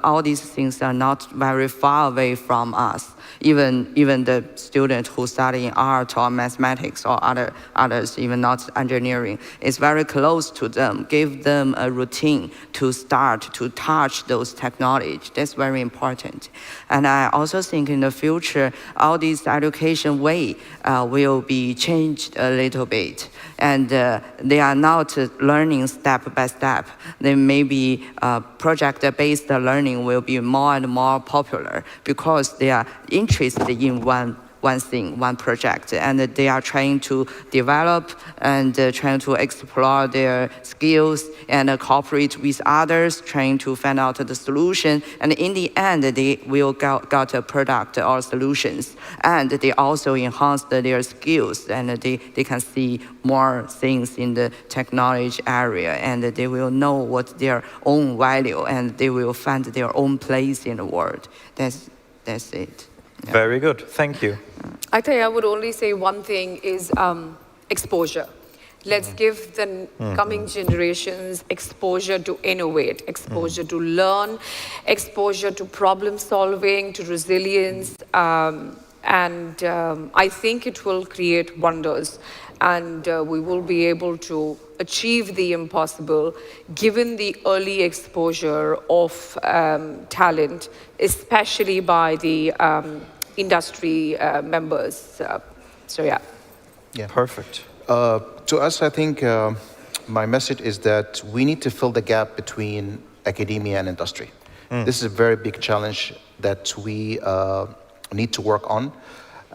Speaker 9: All these things are not very far away from us. Even the student who study in art or mathematics or others, even not engineering, is very close to them. Give them a routine to start to touch those technologies. That's very important. And I also think in the future, all this education way will be changed a little bit. And they are not learning step by step. They may be project-based learning will be more and more popular because they are interested in one thing, one project, and they are trying to develop and trying to explore their skills and cooperate with others, trying to find out the solution. And in the end, they will get a product or solutions. And they also enhance their skills, and they can see more things in the technology area, and they will know what their own value, and they will find their own place in the world. That's it.
Speaker 10: Very good. Thank you.
Speaker 11: I think I would only say one thing is exposure. Let's give the coming generations exposure to innovate, exposure to learn, exposure to problem solving, to resilience, and I think it will create wonders. And we will be able to achieve the impossible given the early exposure of talent, especially by the industry members. So yeah.
Speaker 10: Perfect.
Speaker 12: To us, I think my message is that we need to fill the gap between academia and industry. This is a very big challenge that we need to work on.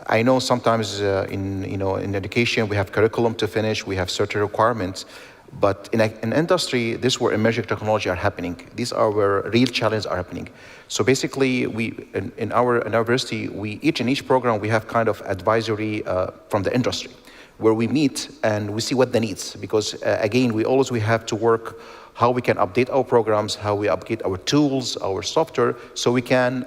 Speaker 12: I know sometimes in education we have curriculum to finish, we have certain requirements, but in industry, this is where emerging technology are happening. These are where real challenges are happening. So basically, in our university, each program we have kind of advisory from the industry, where we meet and we see what the needs. Because again, we have to work how we can update our programs, how we update our tools, our software, so we can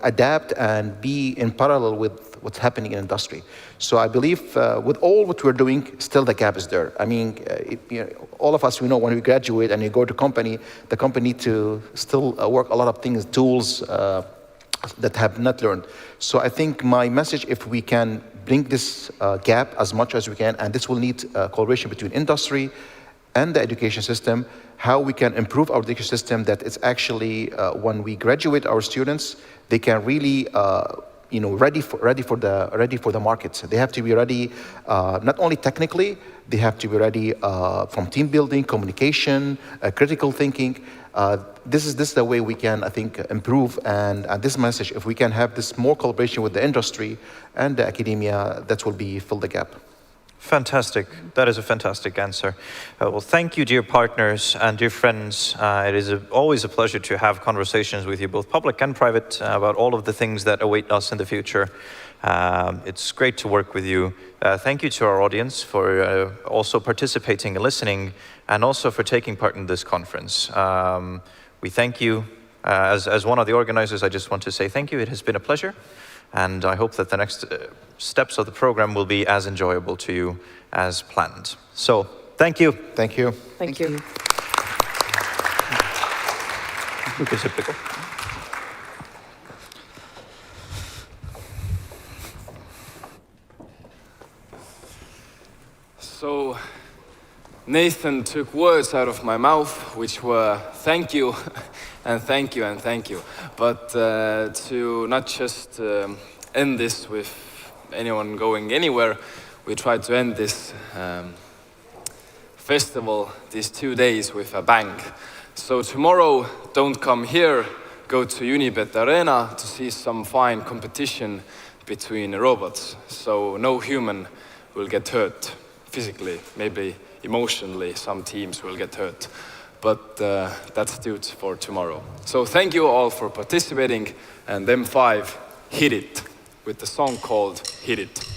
Speaker 12: adapt and be in parallel with what's happening in industry. So I believe with all what we're doing, still the gap is there. I mean, all of us, we know when we graduate and you go to company, the company need to still work a lot of things, tools that have not learned. So I think my message, if we can bring this gap as much as we can, and this will need collaboration between industry and the education system, how we can improve our education system that it's actually, when we graduate our students, they can really ready for the markets. They have to be ready, not only technically, they have to be ready from team building, communication, critical thinking. This is the way we can, I think, improve. And this message, if we can have this more collaboration with the industry and the academia, that will fill the gap.
Speaker 10: Fantastic. That is a fantastic answer. Well, thank you, dear partners and dear friends. It is always a pleasure to have conversations with you, both public and private, about all of the things that await us in the future. It's great to work with you. Thank you to our audience for also participating and listening, and also for taking part in this conference. We thank you. As one of the organizers, I just want to say thank you. It has been a pleasure. And I hope that the next steps of the program will be as enjoyable to you as planned. So, thank you.
Speaker 12: Thank you.
Speaker 11: Thank you.
Speaker 1: So, Nathan took words out of my mouth, which were thank you, and thank you, and thank you. But to not just end this with anyone going anywhere, we tried to end this festival, these 2 days, with a bang. So tomorrow, don't come here, go to Unibet Arena to see some fine competition between robots. So no human will get hurt physically, maybe emotionally, some teams will get hurt. But that's due for tomorrow. So thank you all for participating, and M5 hit it with the song called Hit It.